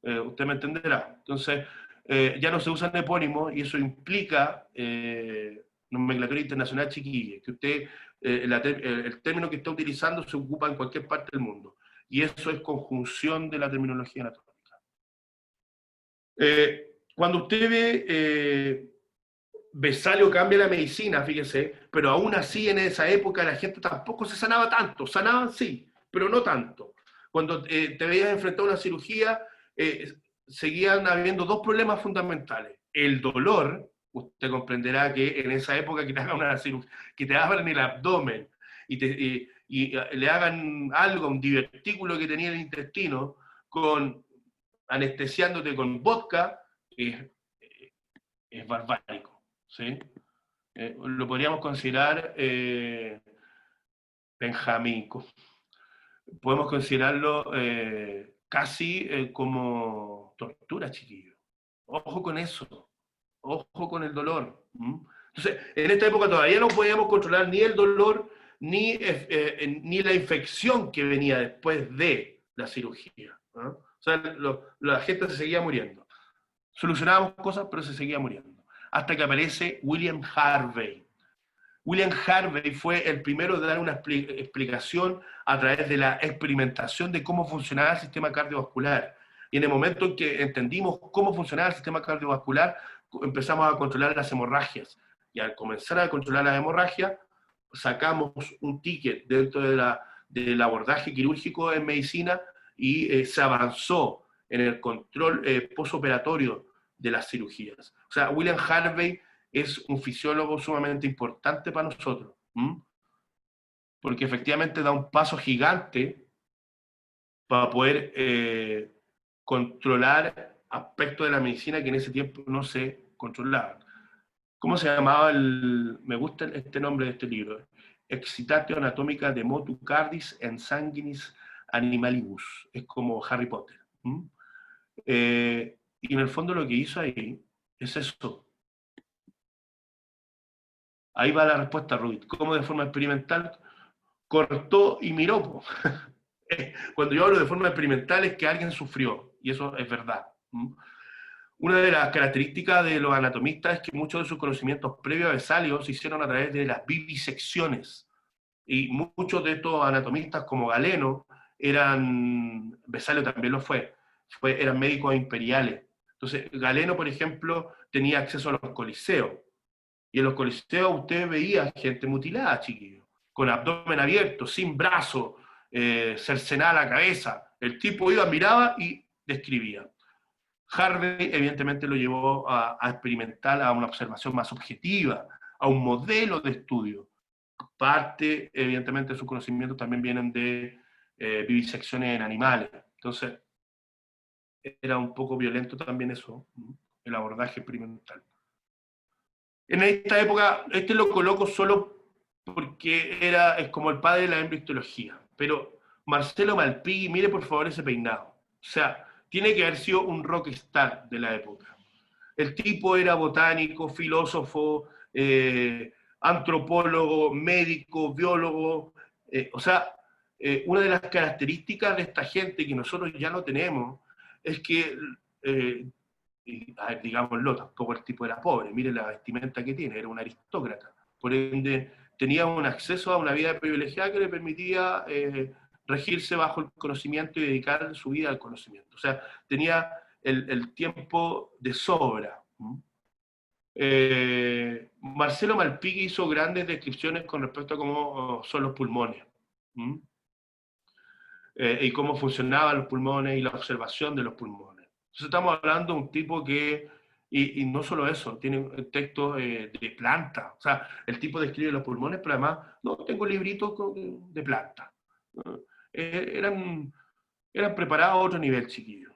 usted me entenderá. Entonces, ya no se usan epónimos y eso implica nomenclatura internacional, chiquilla, que usted, el término que está utilizando se ocupa en cualquier parte del mundo, y eso es conjunción de la terminología anatómica. Cuando usted ve Vesalio cambia la medicina, fíjese, pero aún así en esa época la gente tampoco se sanaba tanto, sanaban sí, pero no tanto. Cuando te veías enfrentado a una cirugía, seguían habiendo dos problemas fundamentales. El dolor, usted comprenderá que en esa época que te hagan una cirugía, que te abran el abdomen y le hagan algo, un divertículo que tenía el intestino, anestesiándote con vodka, es barbárico. ¿Sí? Lo podríamos considerar benjamínico. Podemos considerarlo casi como tortura, chiquillo. Ojo con eso. Ojo con el dolor. Entonces, en esta época todavía no podíamos controlar ni el dolor ni la infección que venía después de la cirugía. ¿No? O sea, la gente se seguía muriendo. Solucionábamos cosas, pero se seguía muriendo. Hasta que aparece William Harvey. William Harvey fue el primero de dar una explicación a través de la experimentación de cómo funcionaba el sistema cardiovascular. Y en el momento en que entendimos cómo funcionaba el sistema cardiovascular, empezamos a controlar las hemorragias. Y al comenzar a controlar las hemorragias, sacamos un ticket dentro del abordaje quirúrgico en medicina y se avanzó en el control postoperatorio de las cirugías. O sea, William Harvey es un fisiólogo sumamente importante para nosotros, porque efectivamente da un paso gigante para poder controlar aspectos de la medicina que en ese tiempo no se controlaban. ¿Cómo se llamaba me gusta este nombre de este libro? Excitatio Anatomica de Motu Cardis and Sanguinis Animalibus. Es como Harry Potter. Y en el fondo lo que hizo ahí es eso. Ahí va la respuesta, Ruth. ¿Cómo de forma experimental? Cortó y miró. Cuando yo hablo de forma experimental es que alguien sufrió, y eso es verdad. Una de las características de los anatomistas es que muchos de sus conocimientos previos a Vesalio se hicieron a través de las vivisecciones. Y muchos de estos anatomistas, como Galeno, Vesalio también lo eran médicos imperiales. Entonces, Galeno, por ejemplo, tenía acceso a los coliseos. Y en los coliseos usted veía gente mutilada, chiquillos, con abdomen abierto, sin brazo, cercenada la cabeza. El tipo iba, miraba y describía. Harvey evidentemente lo llevó a experimentar, a una observación más objetiva, a un modelo de estudio. Parte, evidentemente, de sus conocimientos también vienen de vivisecciones en animales. Entonces, era un poco violento también eso, el abordaje experimental. En esta época, lo coloco solo porque es como el padre de la embriología, pero Marcelo Malpighi, mire por favor ese peinado. O sea, tiene que haber sido un rockstar de la época. El tipo era botánico, filósofo, antropólogo, médico, biólogo. O sea, una de las características de esta gente que nosotros ya no tenemos es que, digámoslo, tampoco el tipo era pobre, mire la vestimenta que tiene, era un aristócrata. Por ende, tenía un acceso a una vida privilegiada que le permitía regirse bajo el conocimiento y dedicar su vida al conocimiento. O sea, tenía el tiempo de sobra. Marcelo Malpighi hizo grandes descripciones con respecto a cómo son los pulmones. Y cómo funcionaban los pulmones y la observación de los pulmones. Entonces estamos hablando de un tipo que, y no solo eso, tiene textos de planta. O sea, el tipo describe los pulmones, pero además, no, tengo libritos de planta. Eran preparados a otro nivel, chiquillos.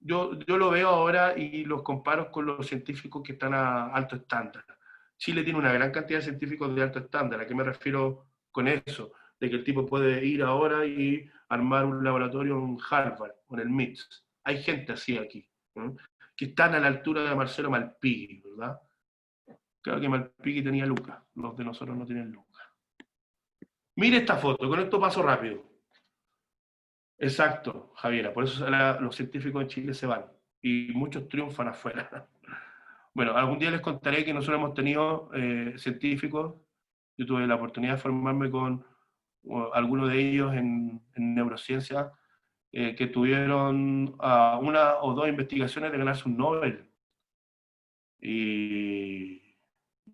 Yo lo veo ahora y los comparo con los científicos que están a alto estándar. Chile tiene una gran cantidad de científicos de alto estándar. ¿A qué me refiero con eso? De que el tipo puede ir ahora y armar un laboratorio en Harvard o en el MIT. Hay gente así aquí, ¿no? Que están a la altura de Marcelo Malpighi, ¿verdad? Claro que Malpighi tenía lucas, los de nosotros no tienen lucas. Mire esta foto, con esto paso rápido. Exacto, Javiera, por eso los científicos en Chile se van y muchos triunfan afuera. Bueno, algún día les contaré que nosotros hemos tenido científicos, yo tuve la oportunidad de formarme con algunos de ellos en neurociencia, que tuvieron una o dos investigaciones de ganarse un Nobel y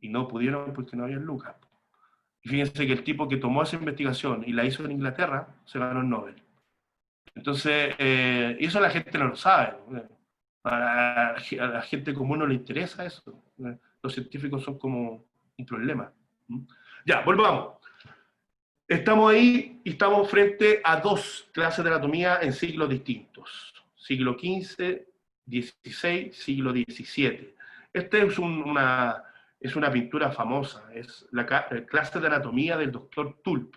no pudieron porque no había lucas. Y fíjense que el tipo que tomó esa investigación y la hizo en Inglaterra se ganó el Nobel. Entonces, y eso la gente no lo sabe. A la gente común no le interesa eso. Los científicos son como un problema. Ya, volvamos. Estamos ahí y estamos frente a dos clases de anatomía en siglos distintos. Siglo XV, XVI, siglo XVII. Esta es una pintura famosa, es la clase de anatomía del doctor Tulp.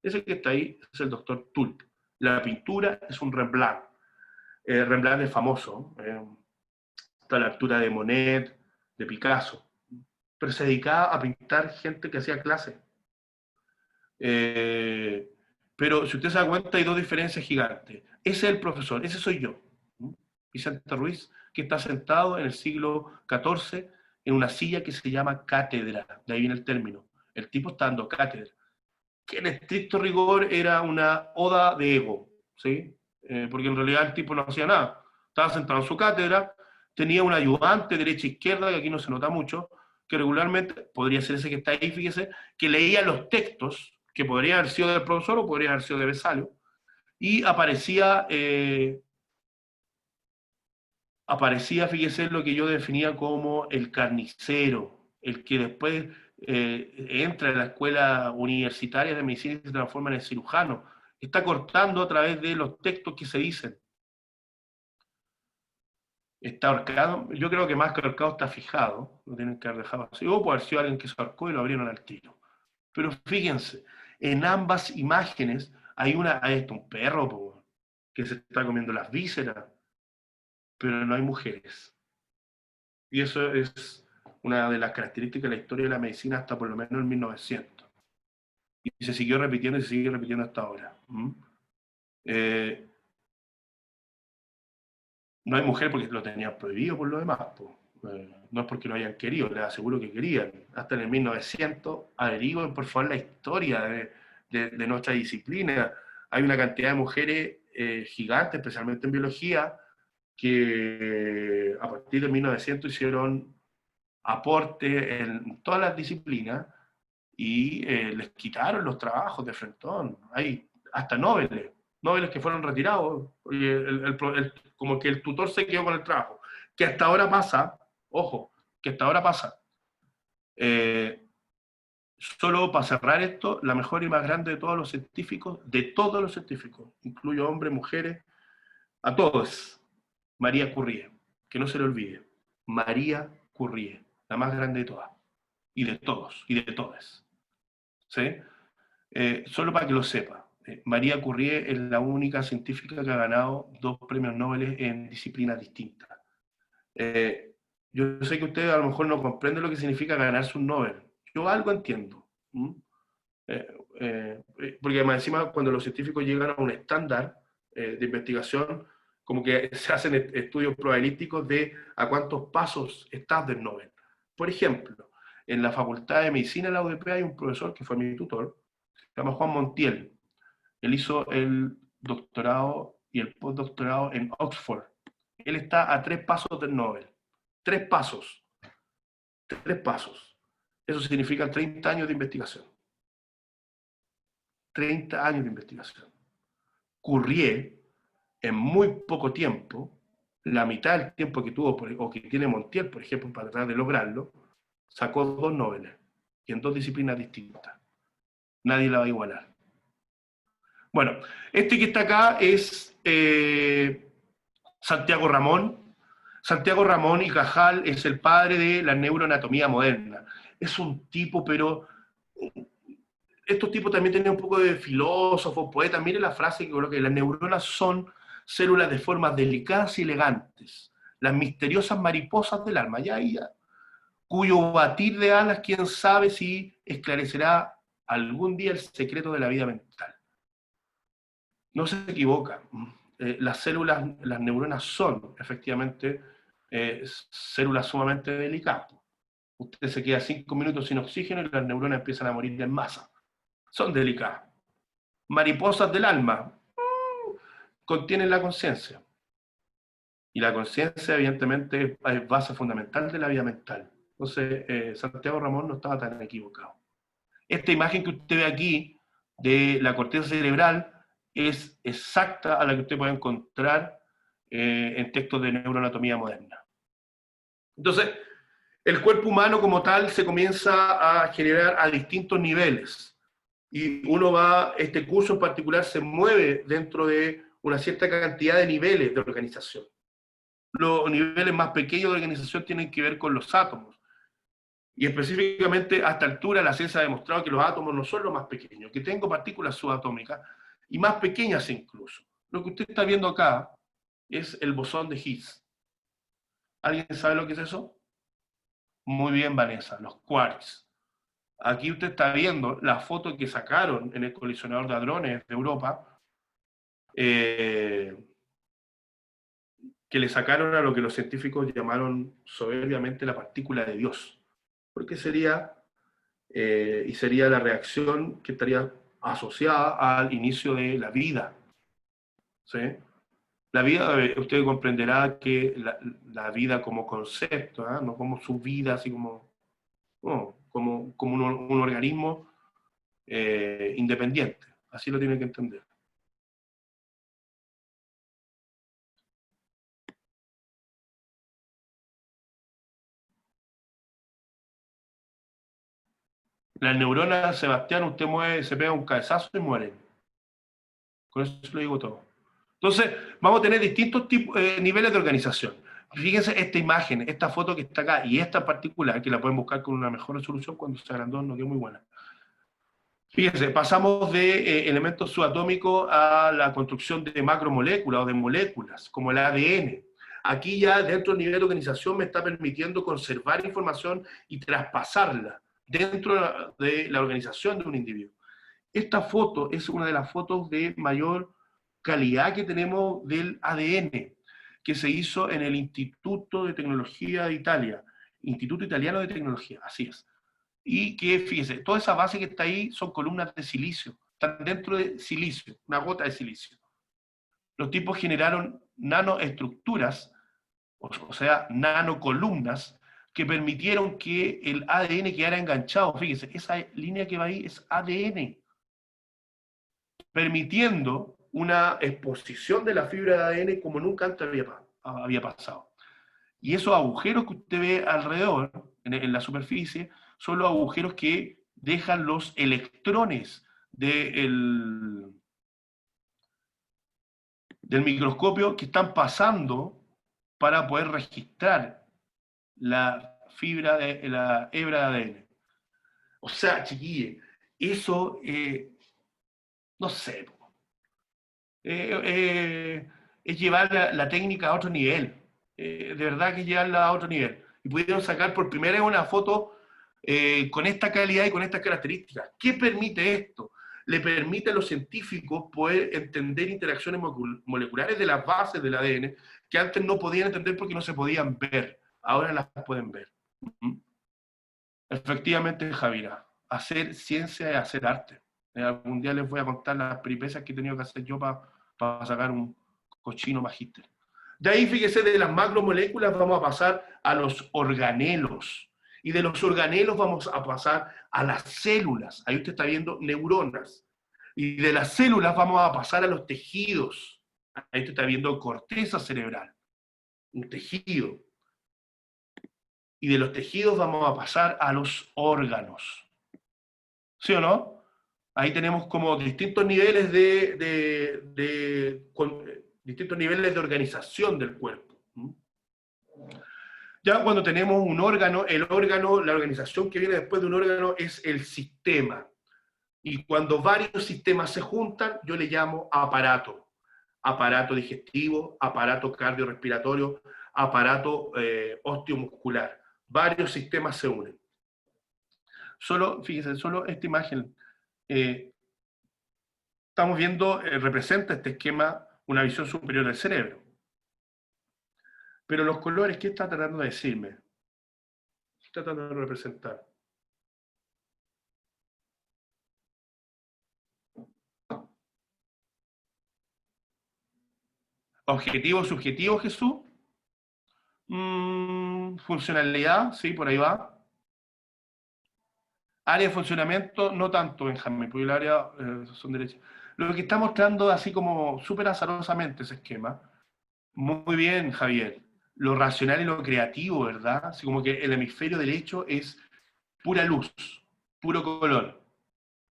Ese que está ahí es el doctor Tulp. La pintura es un Rembrandt. Rembrandt es famoso, está a la altura de Monet, de Picasso, pero se dedicaba a pintar gente que hacía clase. Pero si usted se da cuenta, hay dos diferencias gigantes. Ese es el profesor, ese soy yo, Vicente Ruiz, que está sentado en el siglo XIV en una silla que se llama cátedra, de ahí viene el término. El tipo está dando cátedra, que en estricto rigor era una oda de ego, ¿sí? Porque en realidad el tipo no hacía nada. Estaba sentado en su cátedra, tenía un ayudante derecha e izquierda, que aquí no se nota mucho, que regularmente, podría ser ese que está ahí, fíjese, que leía los textos, que podrían haber sido del profesor o podrían haber sido de Vesalio, y aparecía, fíjese, lo que yo definía como el carnicero, el que después entra en la escuela universitaria de medicina y se transforma en el cirujano. Está cortando a través de los textos que se dicen. Está ahorcado, yo creo que más que ahorcado está fijado, lo tienen que haber dejado así, o puede haber sido alguien que se ahorcó y lo abrieron al tiro. Pero fíjense, en ambas imágenes hay un perro que se está comiendo las vísceras, pero no hay mujeres. Y eso es una de las características de la historia de la medicina hasta por lo menos el 1900. Y se siguió repitiendo y se sigue repitiendo hasta ahora. No hay mujer porque lo tenían prohibido por lo demás. No es porque lo hayan querido, les aseguro que querían. Hasta en el 1900, averigüen por favor la historia de nuestra disciplina. Hay una cantidad de mujeres gigantes, especialmente en biología, que a partir de 1900 hicieron aporte en todas las disciplinas y les quitaron los trabajos de frentón. Hay hasta Nobeles que fueron retirados, como que el tutor se quedó con el trabajo, que hasta ahora pasa, ojo, que hasta ahora pasa. Solo para cerrar esto, la mejor y más grande de todos los científicos, incluyo hombres, mujeres, a todos, María Curie, que no se le olvide, María Curie, la más grande de todas, y de todos, y de todas. ¿Sí? Solo para que lo sepa, María Curie es la única científica que ha ganado 2 premios Nobel en disciplinas distintas. Yo sé que ustedes a lo mejor no comprenden lo que significa ganarse un Nobel. Yo algo entiendo. Porque además encima cuando los científicos llegan a un estándar de investigación, como que se hacen estudios probabilísticos de a cuántos pasos estás del Nobel. Por ejemplo, en la Facultad de Medicina de la UDP hay un profesor que fue mi tutor, se llama Juan Montiel. Él hizo el doctorado y el postdoctorado en Oxford. Él está a 3 pasos del Nobel. 3 pasos. 3 pasos. Eso significa 30 años de investigación. 30 años de investigación. Curie, en muy poco tiempo, la mitad del tiempo que tuvo, o que tiene Montiel, por ejemplo, para tratar de lograrlo, sacó 2 Nobeles, y en 2 disciplinas distintas. Nadie la va a igualar. Bueno, este que está acá es Santiago Ramón. Santiago Ramón y Cajal es el padre de la neuroanatomía moderna. Es un tipo, pero estos tipos también tienen un poco de filósofos, poetas. Miren la frase que coloca: las neuronas son células de formas delicadas y elegantes, las misteriosas mariposas del alma, ya, cuyo batir de alas, quién sabe si esclarecerá algún día el secreto de la vida mental. No se equivoca. Las células, las neuronas son efectivamente células sumamente delicadas. Usted se queda 5 minutos sin oxígeno y las neuronas empiezan a morir en masa. Son delicadas. Mariposas del alma contienen la conciencia. Y la conciencia, evidentemente, es base fundamental de la vida mental. Entonces, Santiago Ramón no estaba tan equivocado. Esta imagen que usted ve aquí de la corteza cerebral es exacta a la que usted puede encontrar en textos de neuroanatomía moderna. Entonces, el cuerpo humano como tal se comienza a generar a distintos niveles. Y este curso en particular se mueve dentro de una cierta cantidad de niveles de organización. Los niveles más pequeños de organización tienen que ver con los átomos. Y específicamente, a esta altura, la ciencia ha demostrado que los átomos no son los más pequeños, que tengo partículas subatómicas, y más pequeñas incluso. Lo que usted está viendo acá es el bosón de Higgs. ¿Alguien sabe lo que es eso? Muy bien, Vanessa, los quarks. Aquí usted está viendo la foto que sacaron en el colisionador de hadrones de Europa, que le sacaron a lo que los científicos llamaron soberbiamente la partícula de Dios. Porque sería la reacción que estaría asociada al inicio de la vida. ¿Sí? La vida, usted comprenderá que la vida como concepto, ¿eh? No como su vida, así como, no, como un organismo independiente. Así lo tiene que entender. Las neuronas, Sebastián, usted se pega un cabezazo y mueren. Con eso lo digo todo. Entonces, vamos a tener distintos niveles de organización. Fíjense esta imagen, esta foto que está acá, y esta en particular, que la pueden buscar con una mejor resolución cuando se agrandó, no quedó muy buena. Fíjense, pasamos de elementos subatómicos a la construcción de macromoléculas o de moléculas, como el ADN. Aquí ya dentro del nivel de organización me está permitiendo conservar información y traspasarla dentro de la organización de un individuo. Esta foto es una de las fotos de mayor calidad que tenemos del ADN, que se hizo en el Instituto de Tecnología de Italia, Instituto Italiano de Tecnología, así es. Y que, fíjese, toda esa base que está ahí son columnas de silicio, están dentro de silicio, una gota de silicio. Los tipos generaron nanoestructuras, o sea, nanocolumnas, que permitieron que el ADN quedara enganchado. Fíjese, esa línea que va ahí es ADN, permitiendo una exposición de la fibra de ADN como nunca antes había pasado. Y esos agujeros que usted ve alrededor, en la superficie, son los agujeros que dejan los electrones del microscopio que están pasando para poder registrar la fibra de la hebra de ADN. O sea, chiquille, eso, no sé, es llevar la técnica a otro nivel. De verdad que es llevarla a otro nivel. Y pudieron sacar por primera vez una foto con esta calidad y con estas características. ¿Qué permite esto? Le permite a los científicos poder entender interacciones moleculares de las bases del ADN que antes no podían entender porque no se podían ver. Ahora las pueden ver. Efectivamente, Javiera, hacer ciencia es hacer arte. Algún día les voy a contar las peripecias que he tenido que hacer yo para sacar un cochino magíster. De ahí, fíjese, de las macromoléculas vamos a pasar a los organelos. Y de los organelos vamos a pasar a las células. Ahí usted está viendo neuronas. Y de las células vamos a pasar a los tejidos. Ahí usted está viendo corteza cerebral, un tejido. Y de los tejidos vamos a pasar a los órganos. ¿Sí o no? Ahí tenemos como distintos niveles distintos niveles de organización del cuerpo. Ya cuando tenemos un órgano, el órgano, la organización que viene después de un órgano es el sistema. Y cuando varios sistemas se juntan, yo le llamo aparato. Aparato digestivo, aparato cardiorrespiratorio, aparato osteomuscular. Varios sistemas se unen. Solo, fíjense, solo esta imagen estamos viendo, representa este esquema una visión superior del cerebro. Pero los colores, ¿qué está tratando de decirme? ¿Qué está tratando de representar? Objetivo, subjetivo, Jesús. Funcionalidad, sí, por ahí va. Área de funcionamiento, no tanto, Benjamín, porque el área son derechas. Lo que está mostrando así como súper azarosamente ese esquema. Muy bien, Javier. Lo racional y lo creativo, ¿verdad? Así como que el hemisferio derecho es pura luz, puro color.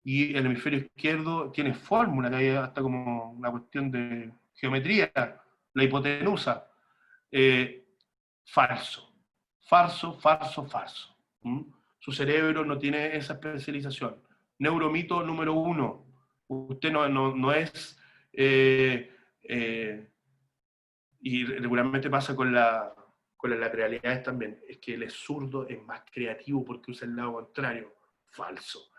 Y el hemisferio izquierdo tiene fórmula, que hay hasta como una cuestión de geometría, la hipotenusa. Falso. Falso, falso, falso. Su cerebro no tiene esa especialización. Neuromito número 1. Usted no es... y regularmente pasa con las lateralidades también, es que el zurdo es más creativo porque usa el lado contrario. Falso.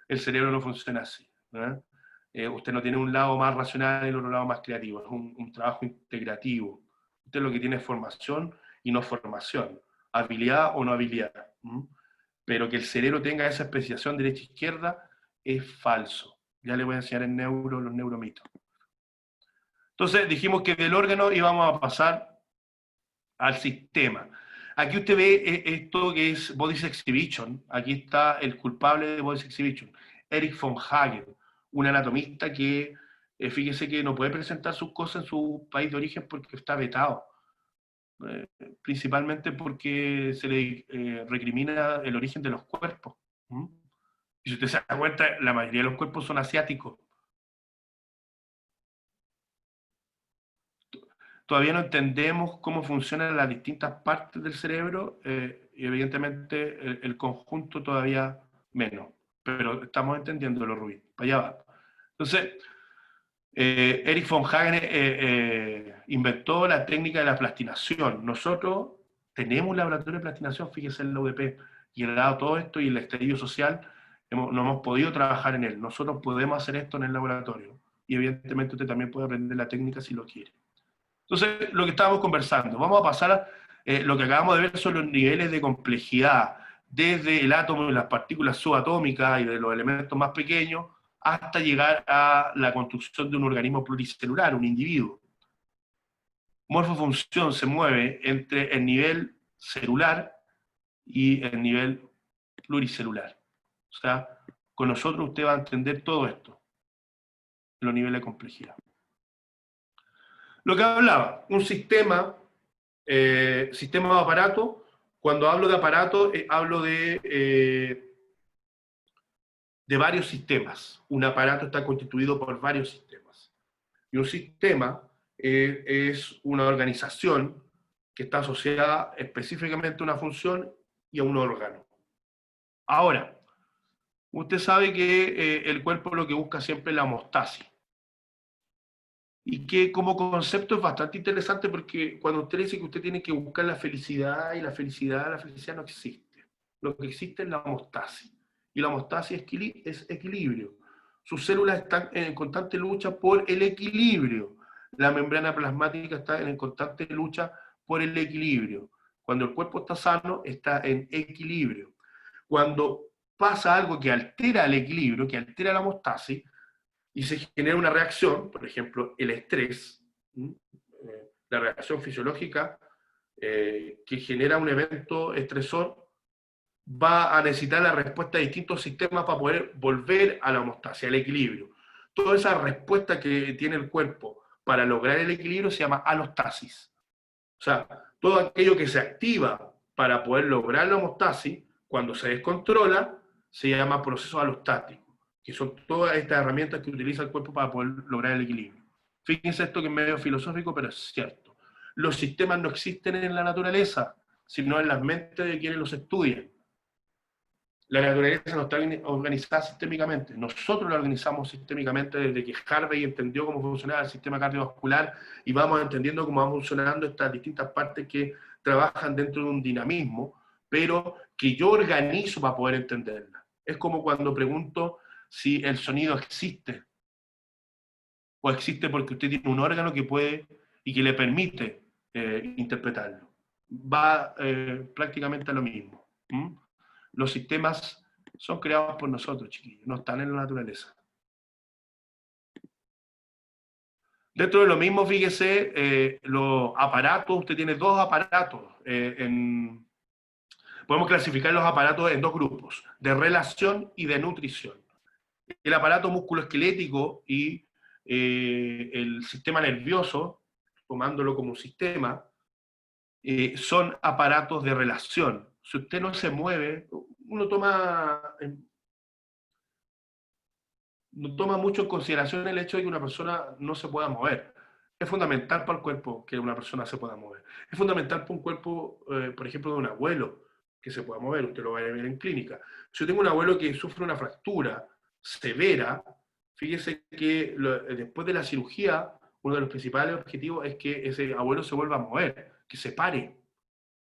El cerebro no funciona así. Usted no tiene un lado más racional y el otro lado más creativo. Es un trabajo integrativo. Usted lo que tiene es formación y no formación. Habilidad o no habilidad. Pero que el cerebro tenga esa especialización derecha-izquierda es falso. Ya le voy a enseñar en los neuromitos. Entonces dijimos que del órgano íbamos a pasar al sistema. Aquí usted ve esto que es Bodies Exhibition. Aquí está el culpable de Bodies Exhibition, Erich von Hagen, un anatomista que, fíjese que no puede presentar sus cosas en su país de origen porque está vetado. Principalmente porque se le recrimina el origen de los cuerpos. Y si usted se da cuenta, la mayoría de los cuerpos son asiáticos. Todavía no entendemos cómo funcionan las distintas partes del cerebro, y evidentemente el conjunto todavía menos, pero estamos entendiéndolo, Rubí, para allá va. Entonces, Erich von Hagen inventó la técnica de la plastinación. Nosotros tenemos un laboratorio de plastinación, fíjese en la UDP, y dado todo esto y el estallido social, no hemos podido trabajar en él. Nosotros podemos hacer esto en el laboratorio, y evidentemente usted también puede aprender la técnica si lo quiere. Entonces, lo que estábamos conversando, vamos a pasar a lo que acabamos de ver son los niveles de complejidad, desde el átomo y las partículas subatómicas y de los elementos más pequeños, hasta llegar a la construcción de un organismo pluricelular, un individuo. Morfofunción se mueve entre el nivel celular y el nivel pluricelular. O sea, con nosotros usted va a entender todo esto, los niveles de complejidad. Lo que hablaba, un sistema, sistema de aparato. Cuando hablo de aparato, hablo de varios sistemas. Un aparato está constituido por varios sistemas. Y un sistema es una organización que está asociada específicamente a una función y a un órgano. Ahora, usted sabe que el cuerpo lo que busca siempre es la homeostasis. Y que como concepto es bastante interesante porque cuando usted dice que usted tiene que buscar la felicidad, y la felicidad no existe. Lo que existe es la homeostasis. Y la homeostasis es equilibrio. Sus células están en constante lucha por el equilibrio. La membrana plasmática está en constante lucha por el equilibrio. Cuando el cuerpo está sano, está en equilibrio. Cuando pasa algo que altera el equilibrio, que altera la homeostasis, y se genera una reacción, por ejemplo, el estrés, la reacción fisiológica que genera un evento estresor, va a necesitar la respuesta de distintos sistemas para poder volver a la homeostasis, al equilibrio. Toda esa respuesta que tiene el cuerpo para lograr el equilibrio se llama alostasis. O sea, todo aquello que se activa para poder lograr la homeostasis, cuando se descontrola, se llama proceso alostático, que son todas estas herramientas que utiliza el cuerpo para poder lograr el equilibrio. Fíjense esto que es medio filosófico, pero es cierto. Los sistemas no existen en la naturaleza, sino en las mentes de quienes los estudian. La naturaleza no está organizada sistémicamente. Nosotros la organizamos sistémicamente desde que Harvey entendió cómo funcionaba el sistema cardiovascular y vamos entendiendo cómo van funcionando estas distintas partes que trabajan dentro de un dinamismo, pero que yo organizo para poder entenderla. Es como cuando pregunto si el sonido existe, o existe porque usted tiene un órgano que puede y que le permite interpretarlo. Va prácticamente a lo mismo. Los sistemas son creados por nosotros, chiquillos, no están en la naturaleza. Dentro de lo mismo, fíjese, los aparatos, usted tiene dos aparatos. Podemos clasificar los aparatos en dos grupos, de relación y de nutrición. El aparato musculoesquelético y el sistema nervioso, tomándolo como un sistema, son aparatos de relación. Si usted no se mueve, uno no toma mucho en consideración el hecho de que una persona no se pueda mover. Es fundamental para el cuerpo que una persona se pueda mover. Es fundamental para un cuerpo, por ejemplo, de un abuelo que se pueda mover. Usted lo va a ver en clínica. Si yo tengo un abuelo que sufre una fractura severa, fíjese que después de la cirugía, uno de los principales objetivos es que ese abuelo se vuelva a mover, que se pare.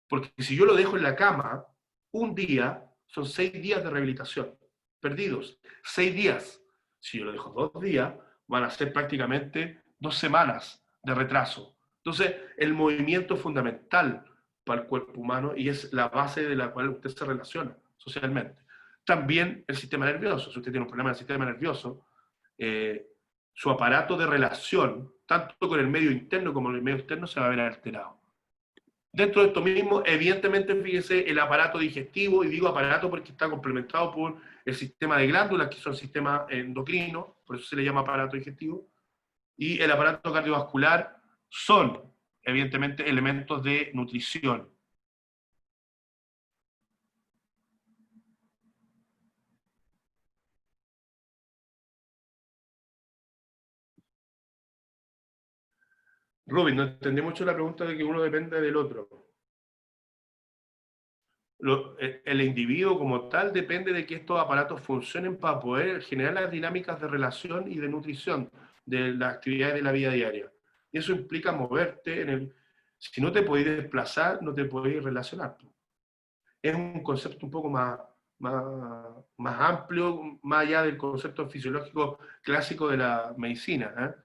Porque si yo lo dejo en la cama, un día son 6 días de rehabilitación. Perdidos. 6 días. Si yo lo dejo 2 días, van a ser prácticamente 2 semanas de retraso. Entonces, el movimiento es fundamental para el cuerpo humano y es la base de la cual usted se relaciona socialmente. También el sistema nervioso. Si usted tiene un problema del sistema nervioso, su aparato de relación, tanto con el medio interno como el medio externo, se va a ver alterado. Dentro de esto mismo, evidentemente, fíjese el aparato digestivo, y digo aparato porque está complementado por el sistema de glándulas, que son sistemas endocrinos, por eso se le llama aparato digestivo, y el aparato cardiovascular son, evidentemente, elementos de nutrición. Rubin, no entendí mucho la pregunta de que uno depende del otro. El individuo como tal depende de que estos aparatos funcionen para poder generar las dinámicas de relación y de nutrición de las actividades de la vida diaria. Y eso implica moverte si no te podés desplazar, no te podés relacionar. Es un concepto un poco más amplio, más allá del concepto fisiológico clásico de la medicina.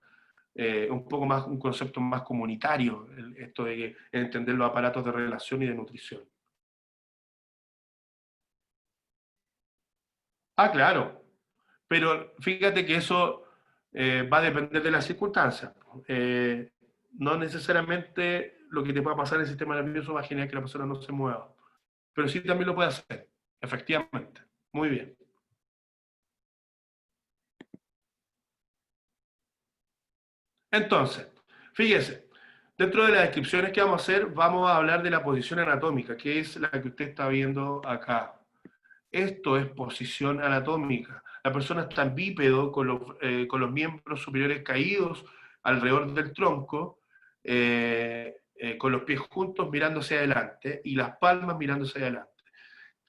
un poco más, un concepto más comunitario, esto de entender los aparatos de relación y de nutrición. Ah, claro, pero fíjate que eso va a depender de las circunstancias. No necesariamente lo que te pueda pasar en el sistema nervioso va a generar que la persona no se mueva, pero sí también lo puede hacer, efectivamente. Muy bien. Entonces, fíjese, dentro de las descripciones que vamos a hacer, vamos a hablar de la posición anatómica, que es la que usted está viendo acá. Esto es posición anatómica. La persona está en bípedo con los miembros superiores caídos alrededor del tronco, con los pies juntos mirando hacia adelante y las palmas mirando hacia adelante.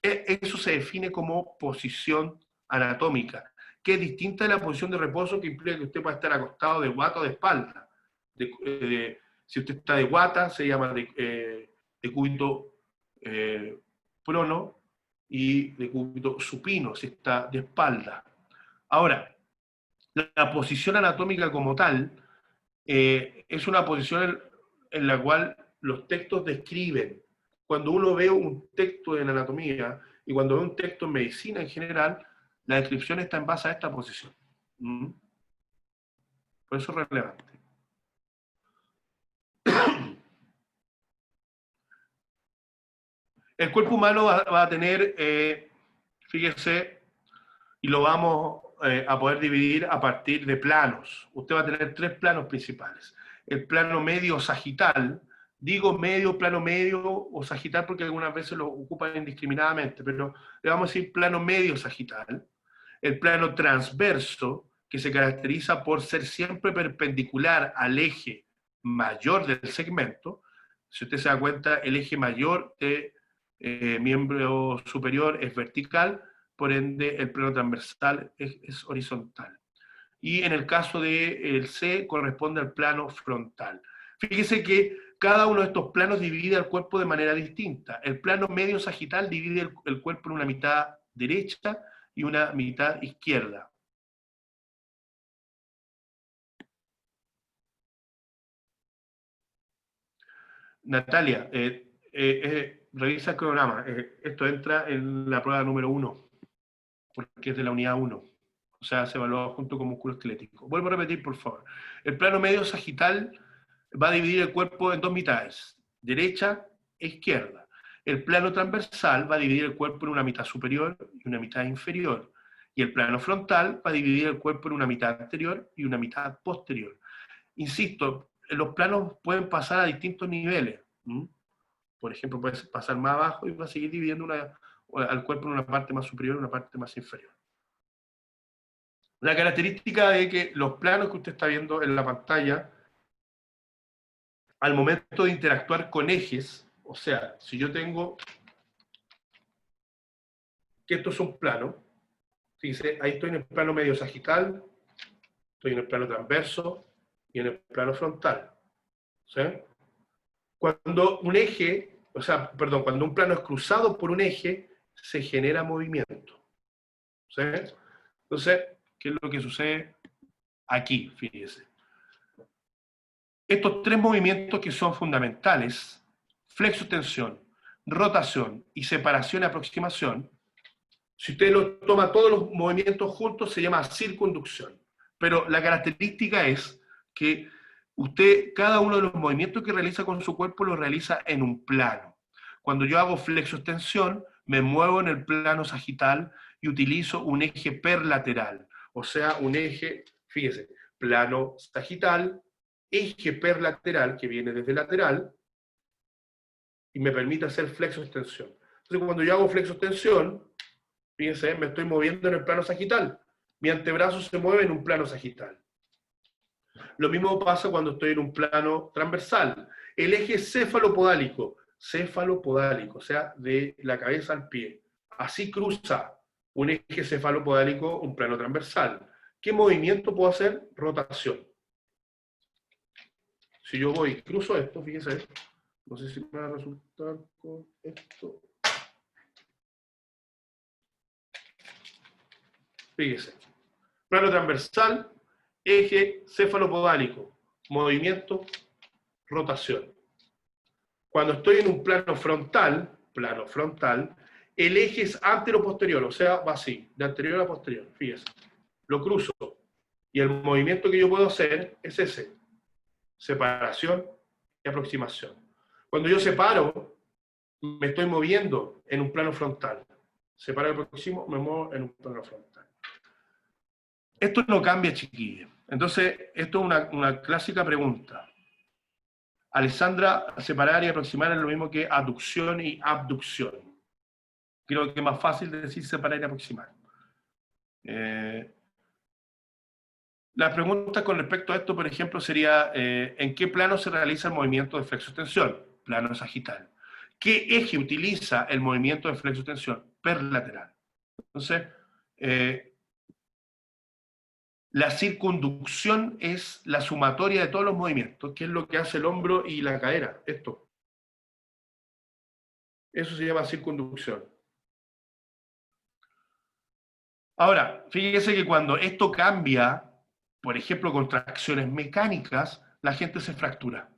Eso se define como posición anatómica, que es distinta de la posición de reposo, que implica que usted puede estar acostado de guata o de espalda. Si usted está de guata, se llama de cúbito prono, y de cúbito supino, si está de espalda. Ahora, la posición anatómica como tal es una posición en la cual los textos describen. Cuando uno ve un texto en anatomía y cuando ve un texto en medicina en general, la descripción está en base a esta posición. Por eso es relevante. El cuerpo humano va a tener, fíjese, y lo vamos a poder dividir a partir de planos. Usted va a tener 3 planos principales. El plano medio sagital, digo medio, plano medio o sagital porque algunas veces lo ocupan indiscriminadamente, pero le vamos a decir plano medio sagital. El plano transverso, que se caracteriza por ser siempre perpendicular al eje mayor del segmento. Si usted se da cuenta, el eje mayor de miembro superior es vertical, por ende el plano transversal es horizontal. Y en el caso del C corresponde al plano frontal. Fíjese que cada uno de estos planos divide el cuerpo de manera distinta. El plano medio sagital divide el cuerpo en una mitad derecha y una mitad izquierda. Natalia, revisa el cronograma. Esto entra en la prueba número 1, porque es de la unidad 1. O sea, se evalúa junto con músculo esquelético. Vuelvo a repetir, por favor. El plano medio sagital va a dividir el cuerpo en 2 mitades, derecha e izquierda. El plano transversal va a dividir el cuerpo en una mitad superior y una mitad inferior. Y el plano frontal va a dividir el cuerpo en una mitad anterior y una mitad posterior. Insisto, los planos pueden pasar a distintos niveles. Por ejemplo, puede pasar más abajo y va a seguir dividiendo al cuerpo en una parte más superior y una parte más inferior. La característica de que los planos que usted está viendo en la pantalla, al momento de interactuar con ejes, o sea, si yo tengo que esto es un plano, fíjese, ahí estoy en el plano medio sagital, estoy en el plano transverso y en el plano frontal. ¿Sí? Cuando un eje, o sea, perdón, cuando un plano es cruzado por un eje, se genera movimiento. ¿Sí? Entonces, ¿qué es lo que sucede aquí? Fíjese. Estos 3 movimientos que son fundamentales, flexo-extensión, rotación y separación-aproximación, si usted lo toma todos los movimientos juntos, se llama circunducción. Pero la característica es que usted, cada uno de los movimientos que realiza con su cuerpo, lo realiza en un plano. Cuando yo hago flexo-extensión, me muevo en el plano sagital y utilizo un eje perlateral. O sea, un eje, fíjese, plano sagital, eje perlateral, que viene desde lateral, y me permite hacer flexo-extensión. Entonces, cuando yo hago flexo-extensión, fíjense, me estoy moviendo en el plano sagital. Mi antebrazo se mueve en un plano sagital. Lo mismo pasa cuando estoy en un plano transversal. El eje cefalopodálico, o sea, de la cabeza al pie. Así cruza un eje cefalopodálico un plano transversal. ¿Qué movimiento puedo hacer? Rotación. Si yo voy y cruzo esto, fíjense, no sé si me va a resultar con esto. Fíjese. Plano transversal, eje cefalopodálico. movimiento, rotación. Cuando estoy en un plano frontal, el eje es antero-posterior, o sea, va así, de anterior a posterior, fíjese. Lo cruzo. Y el movimiento que yo puedo hacer es ese. Separación y aproximación. Cuando yo separo, me estoy moviendo en un plano frontal. Separo y aproximo, me muevo en un plano frontal. Esto no cambia, chiquillos. Entonces, esto es una clásica pregunta. Alessandra, separar y aproximar es lo mismo que aducción y abducción. Creo que es más fácil de decir separar y aproximar. La pregunta con respecto a esto, por ejemplo, sería ¿en qué plano se realiza el movimiento de flexo-extensión? Plano sagital. ¿Qué eje utiliza el movimiento de flexo-extensión? Perlateral. Entonces, la circunducción es la sumatoria de todos los movimientos, que es lo que hace el hombro y la cadera. Esto. Eso se llama circunducción. Ahora, fíjese que cuando esto cambia, por ejemplo, contracciones mecánicas, la gente se fractura.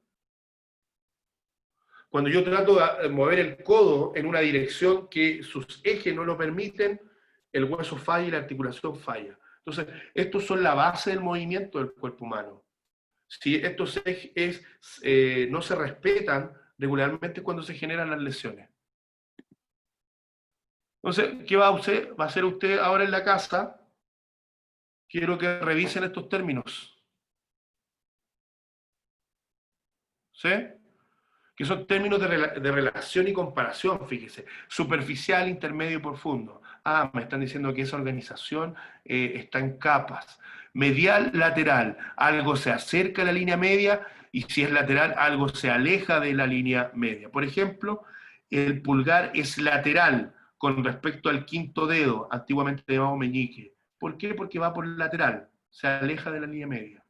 Cuando yo trato de mover el codo en una dirección que sus ejes no lo permiten, el hueso falla y la articulación falla. Entonces, estos son la base del movimiento del cuerpo humano. Si estos ejes no se respetan, regularmente es cuando se generan las lesiones. Entonces, ¿qué va a hacer usted ahora en la casa? Quiero que revisen estos términos. ¿Sí? Que son términos de relación y comparación, fíjese. Superficial, intermedio y profundo. Ah, me están diciendo que esa organización está en capas. Medial, lateral. Algo se acerca a la línea media y si es lateral, algo se aleja de la línea media. Por ejemplo, el pulgar es lateral con respecto al quinto dedo, antiguamente llamado meñique. ¿Por qué? Porque va por lateral, se aleja de la línea media.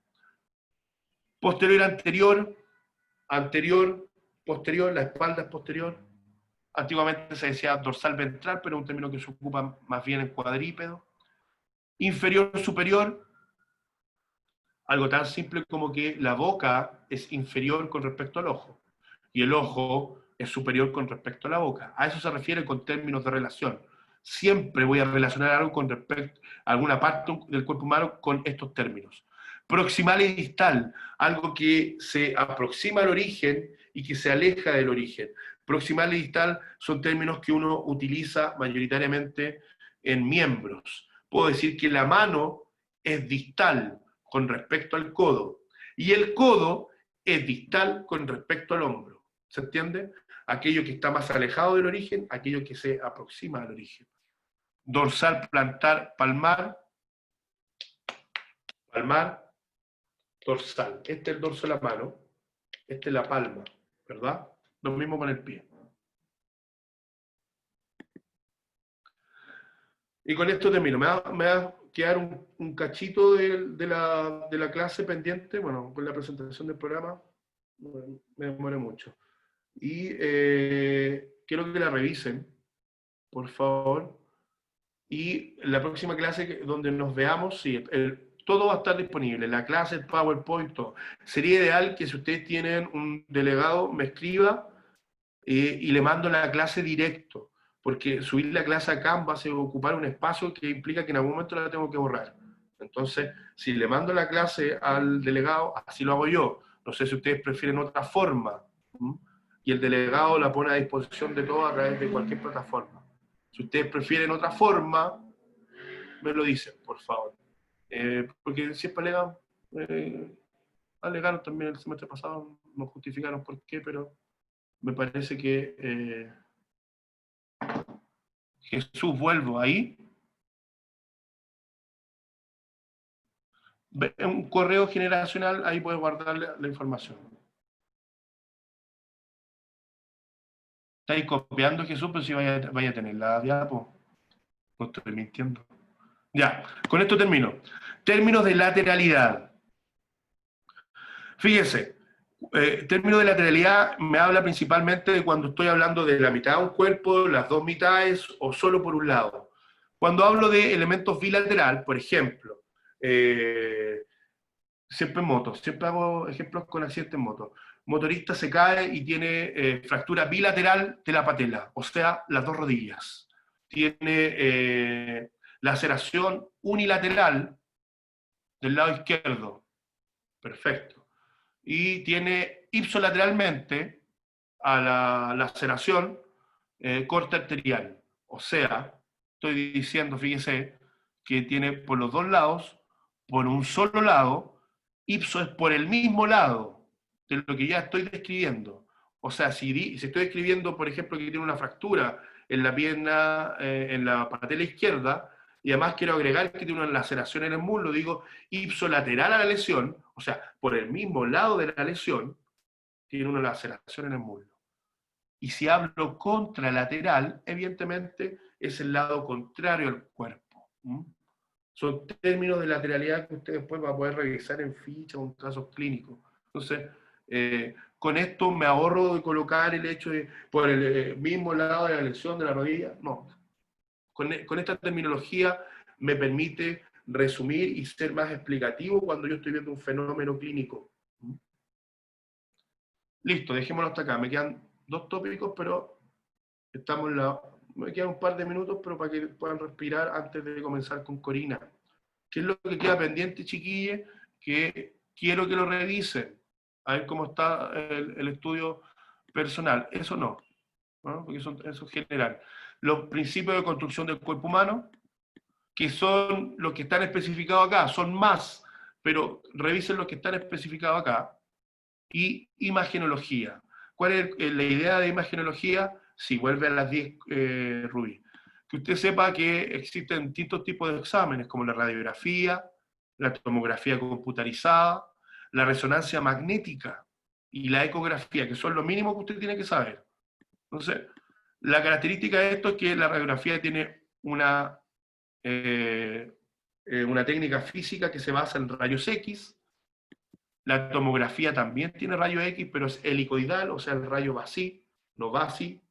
Posterior, anterior, anterior, posterior, la espalda es posterior. Antiguamente se decía dorsal ventral, pero es un término que se ocupa más bien en cuadrípedo. Inferior, superior, algo tan simple como que la boca es inferior con respecto al ojo, y el ojo es superior con respecto a la boca. A eso se refiere con términos de relación. Siempre voy a relacionar algo con respecto a alguna parte del cuerpo humano con estos términos. Proximal y distal, algo que se aproxima al origen y que se aleja del origen. Proximal y distal son términos que uno utiliza mayoritariamente en miembros. Puedo decir que la mano es distal con respecto al codo, y el codo es distal con respecto al hombro. ¿Se entiende? Aquello que está más alejado del origen, aquello que se aproxima al origen. Dorsal, plantar, palmar, palmar, dorsal. Este es el dorso de la mano, este es la palma, ¿verdad? Lo mismo con el pie. Y con esto termino. Me va a quedar un cachito de la clase pendiente, bueno, con la presentación del programa, me demoré mucho. Y quiero que la revisen, por favor. Y la próxima clase donde nos veamos, sí, todo va a estar disponible, la clase, el PowerPoint, todo. Sería ideal que si ustedes tienen un delegado, me escriba y le mando la clase directo, porque subir la clase a Canvas es ocupar un espacio que implica que en algún momento la tengo que borrar. Entonces, si le mando la clase al delegado, así lo hago yo. No sé si ustedes prefieren otra forma. Y el delegado la pone a disposición de todos a través de cualquier plataforma. Si ustedes prefieren otra forma, me lo dicen, por favor. Porque si es para alegaron también el semestre pasado, no justificaron por qué, pero me parece que Jesús, vuelvo ahí. Un correo generacional, ahí puedes guardar la información. ¿Estáis copiando, Jesús? Pero si vaya a tener la diapo. No estoy mintiendo. Ya, con esto termino. Términos de lateralidad. Fíjense, término de lateralidad me habla principalmente de cuando estoy hablando de la mitad de un cuerpo, las dos mitades o solo por un lado. Cuando hablo de elementos bilateral, por ejemplo, Siempre en moto, siempre hago ejemplos con accidentes en moto. Motorista se cae y tiene fractura bilateral de la patela, o sea, las dos rodillas. Tiene laceración unilateral del lado izquierdo, perfecto. Y tiene ipsolateralmente a la laceración corta arterial, o sea, estoy diciendo, fíjese, que tiene por los dos lados, por un solo lado, ipso es por el mismo lado de lo que ya estoy describiendo. O sea, si estoy describiendo, por ejemplo, que tiene una fractura en la pierna, en la patela izquierda, y además quiero agregar que tiene una laceración en el muslo, digo ipsolateral a la lesión, o sea, por el mismo lado de la lesión, tiene una laceración en el muslo. Y si hablo contralateral, evidentemente es el lado contrario al cuerpo. Son términos de lateralidad que usted después va a poder revisar en fichas o en casos clínicos. Entonces, con esto me ahorro de colocar el hecho de por el mismo lado de la lesión de la rodilla. No. Con esta terminología me permite resumir y ser más explicativo cuando yo estoy viendo un fenómeno clínico. Listo, dejémoslo hasta acá. Me quedan 2 tópicos, pero estamos en la... Me quedan un par de minutos, pero para que puedan respirar antes de comenzar con Corina. ¿Qué es lo que queda pendiente, chiquillos? Que quiero que lo revisen. A ver cómo está el estudio personal. Eso no, ¿no? Porque eso es general. Los principios de construcción del cuerpo humano, que son los que están especificados acá, son más, pero revisen los que están especificados acá. Y imagenología. ¿Cuál es la idea de imagenología? Si vuelve a las 10, Rubí. Que usted sepa que existen distintos tipos de exámenes, como la radiografía, la tomografía computarizada, la resonancia magnética y la ecografía, que son lo mínimo que usted tiene que saber. Entonces, la característica de esto es que la radiografía tiene una técnica física que se basa en rayos X. La tomografía también tiene rayos X, pero es helicoidal, o sea, el rayo va así, no va así,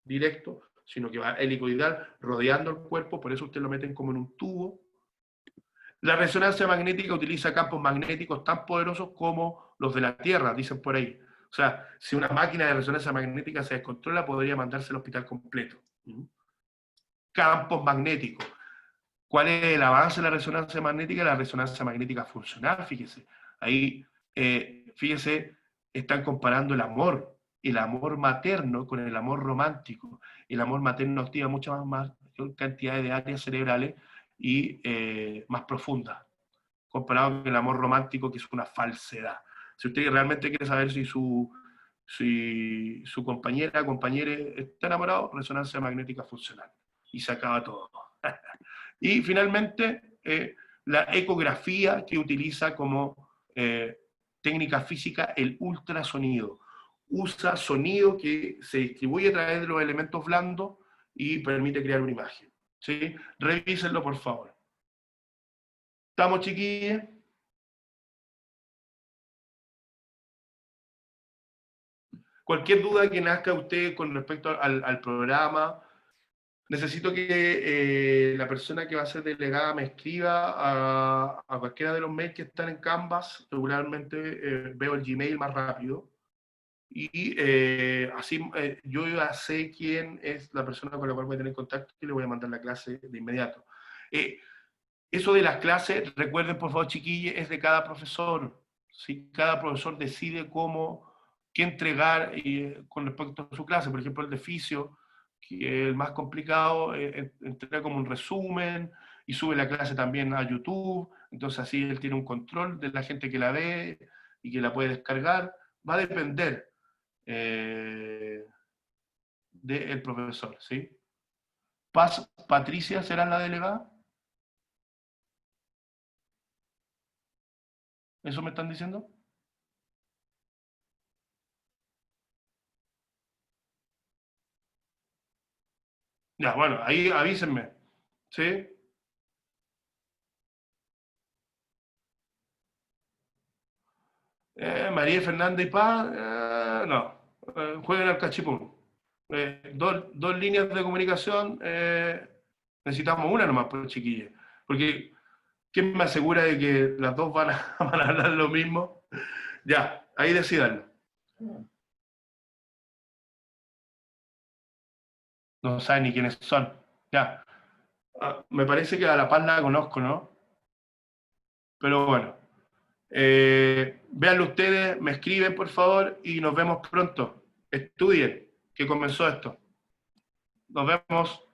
directo, sino que va helicoidal, rodeando el cuerpo, por eso usted lo meten como en un tubo. La resonancia magnética utiliza campos magnéticos tan poderosos como los de la Tierra, dicen por ahí. O sea, si una máquina de resonancia magnética se descontrola, podría mandarse al hospital completo. Campos magnéticos. ¿Cuál es el avance de la resonancia magnética? La resonancia magnética funcional, fíjese. Ahí, fíjese, están comparando el amor materno con el amor romántico. El amor materno activa muchas más cantidades de áreas cerebrales y más profundas, comparado con el amor romántico, que es una falsedad. Si usted realmente quiere saber si su compañera, compañero está enamorado, resonancia magnética funcional. Y se acaba todo. Y finalmente, la ecografía, que utiliza como técnica física el ultrasonido. Usa sonido que se distribuye a través de los elementos blandos y permite crear una imagen. ¿Sí? Revísenlo, por favor. ¿Estamos, chiquillos? Cualquier duda que nazca usted con respecto al programa, necesito que la persona que va a ser delegada me escriba a cualquiera de los mails que están en Canvas. Regularmente veo el Gmail más rápido. Y así yo ya sé quién es la persona con la cual voy a tener contacto y le voy a mandar la clase de inmediato. Eso de las clases, recuerden por favor, chiquillos, es de cada profesor. ¿Sí? Cada profesor decide qué entregar con respecto a su clase. Por ejemplo, el de fisio, que es el más complicado, entrega como un resumen y sube la clase también a YouTube. Entonces así él tiene un control de la gente que la ve y que la puede descargar. Va a depender del profesor, ¿sí? Patricia será la delegada. ¿Eso me están diciendo? Ya, bueno, ahí avísenme, ¿sí? María Fernanda y Paz, no, jueguen al cachipún. Dos líneas de comunicación, necesitamos una nomás, pues, chiquillos. Porque ¿Quién me asegura de que las dos van a, van a hablar lo mismo? Ya, ahí decidanlo. No saben ni quiénes son. Ya. Me parece que a La Paz la conozco, ¿no? Pero bueno. Véanlo ustedes, me escriben por favor y nos vemos pronto. Estudien, que comenzó esto. Nos vemos.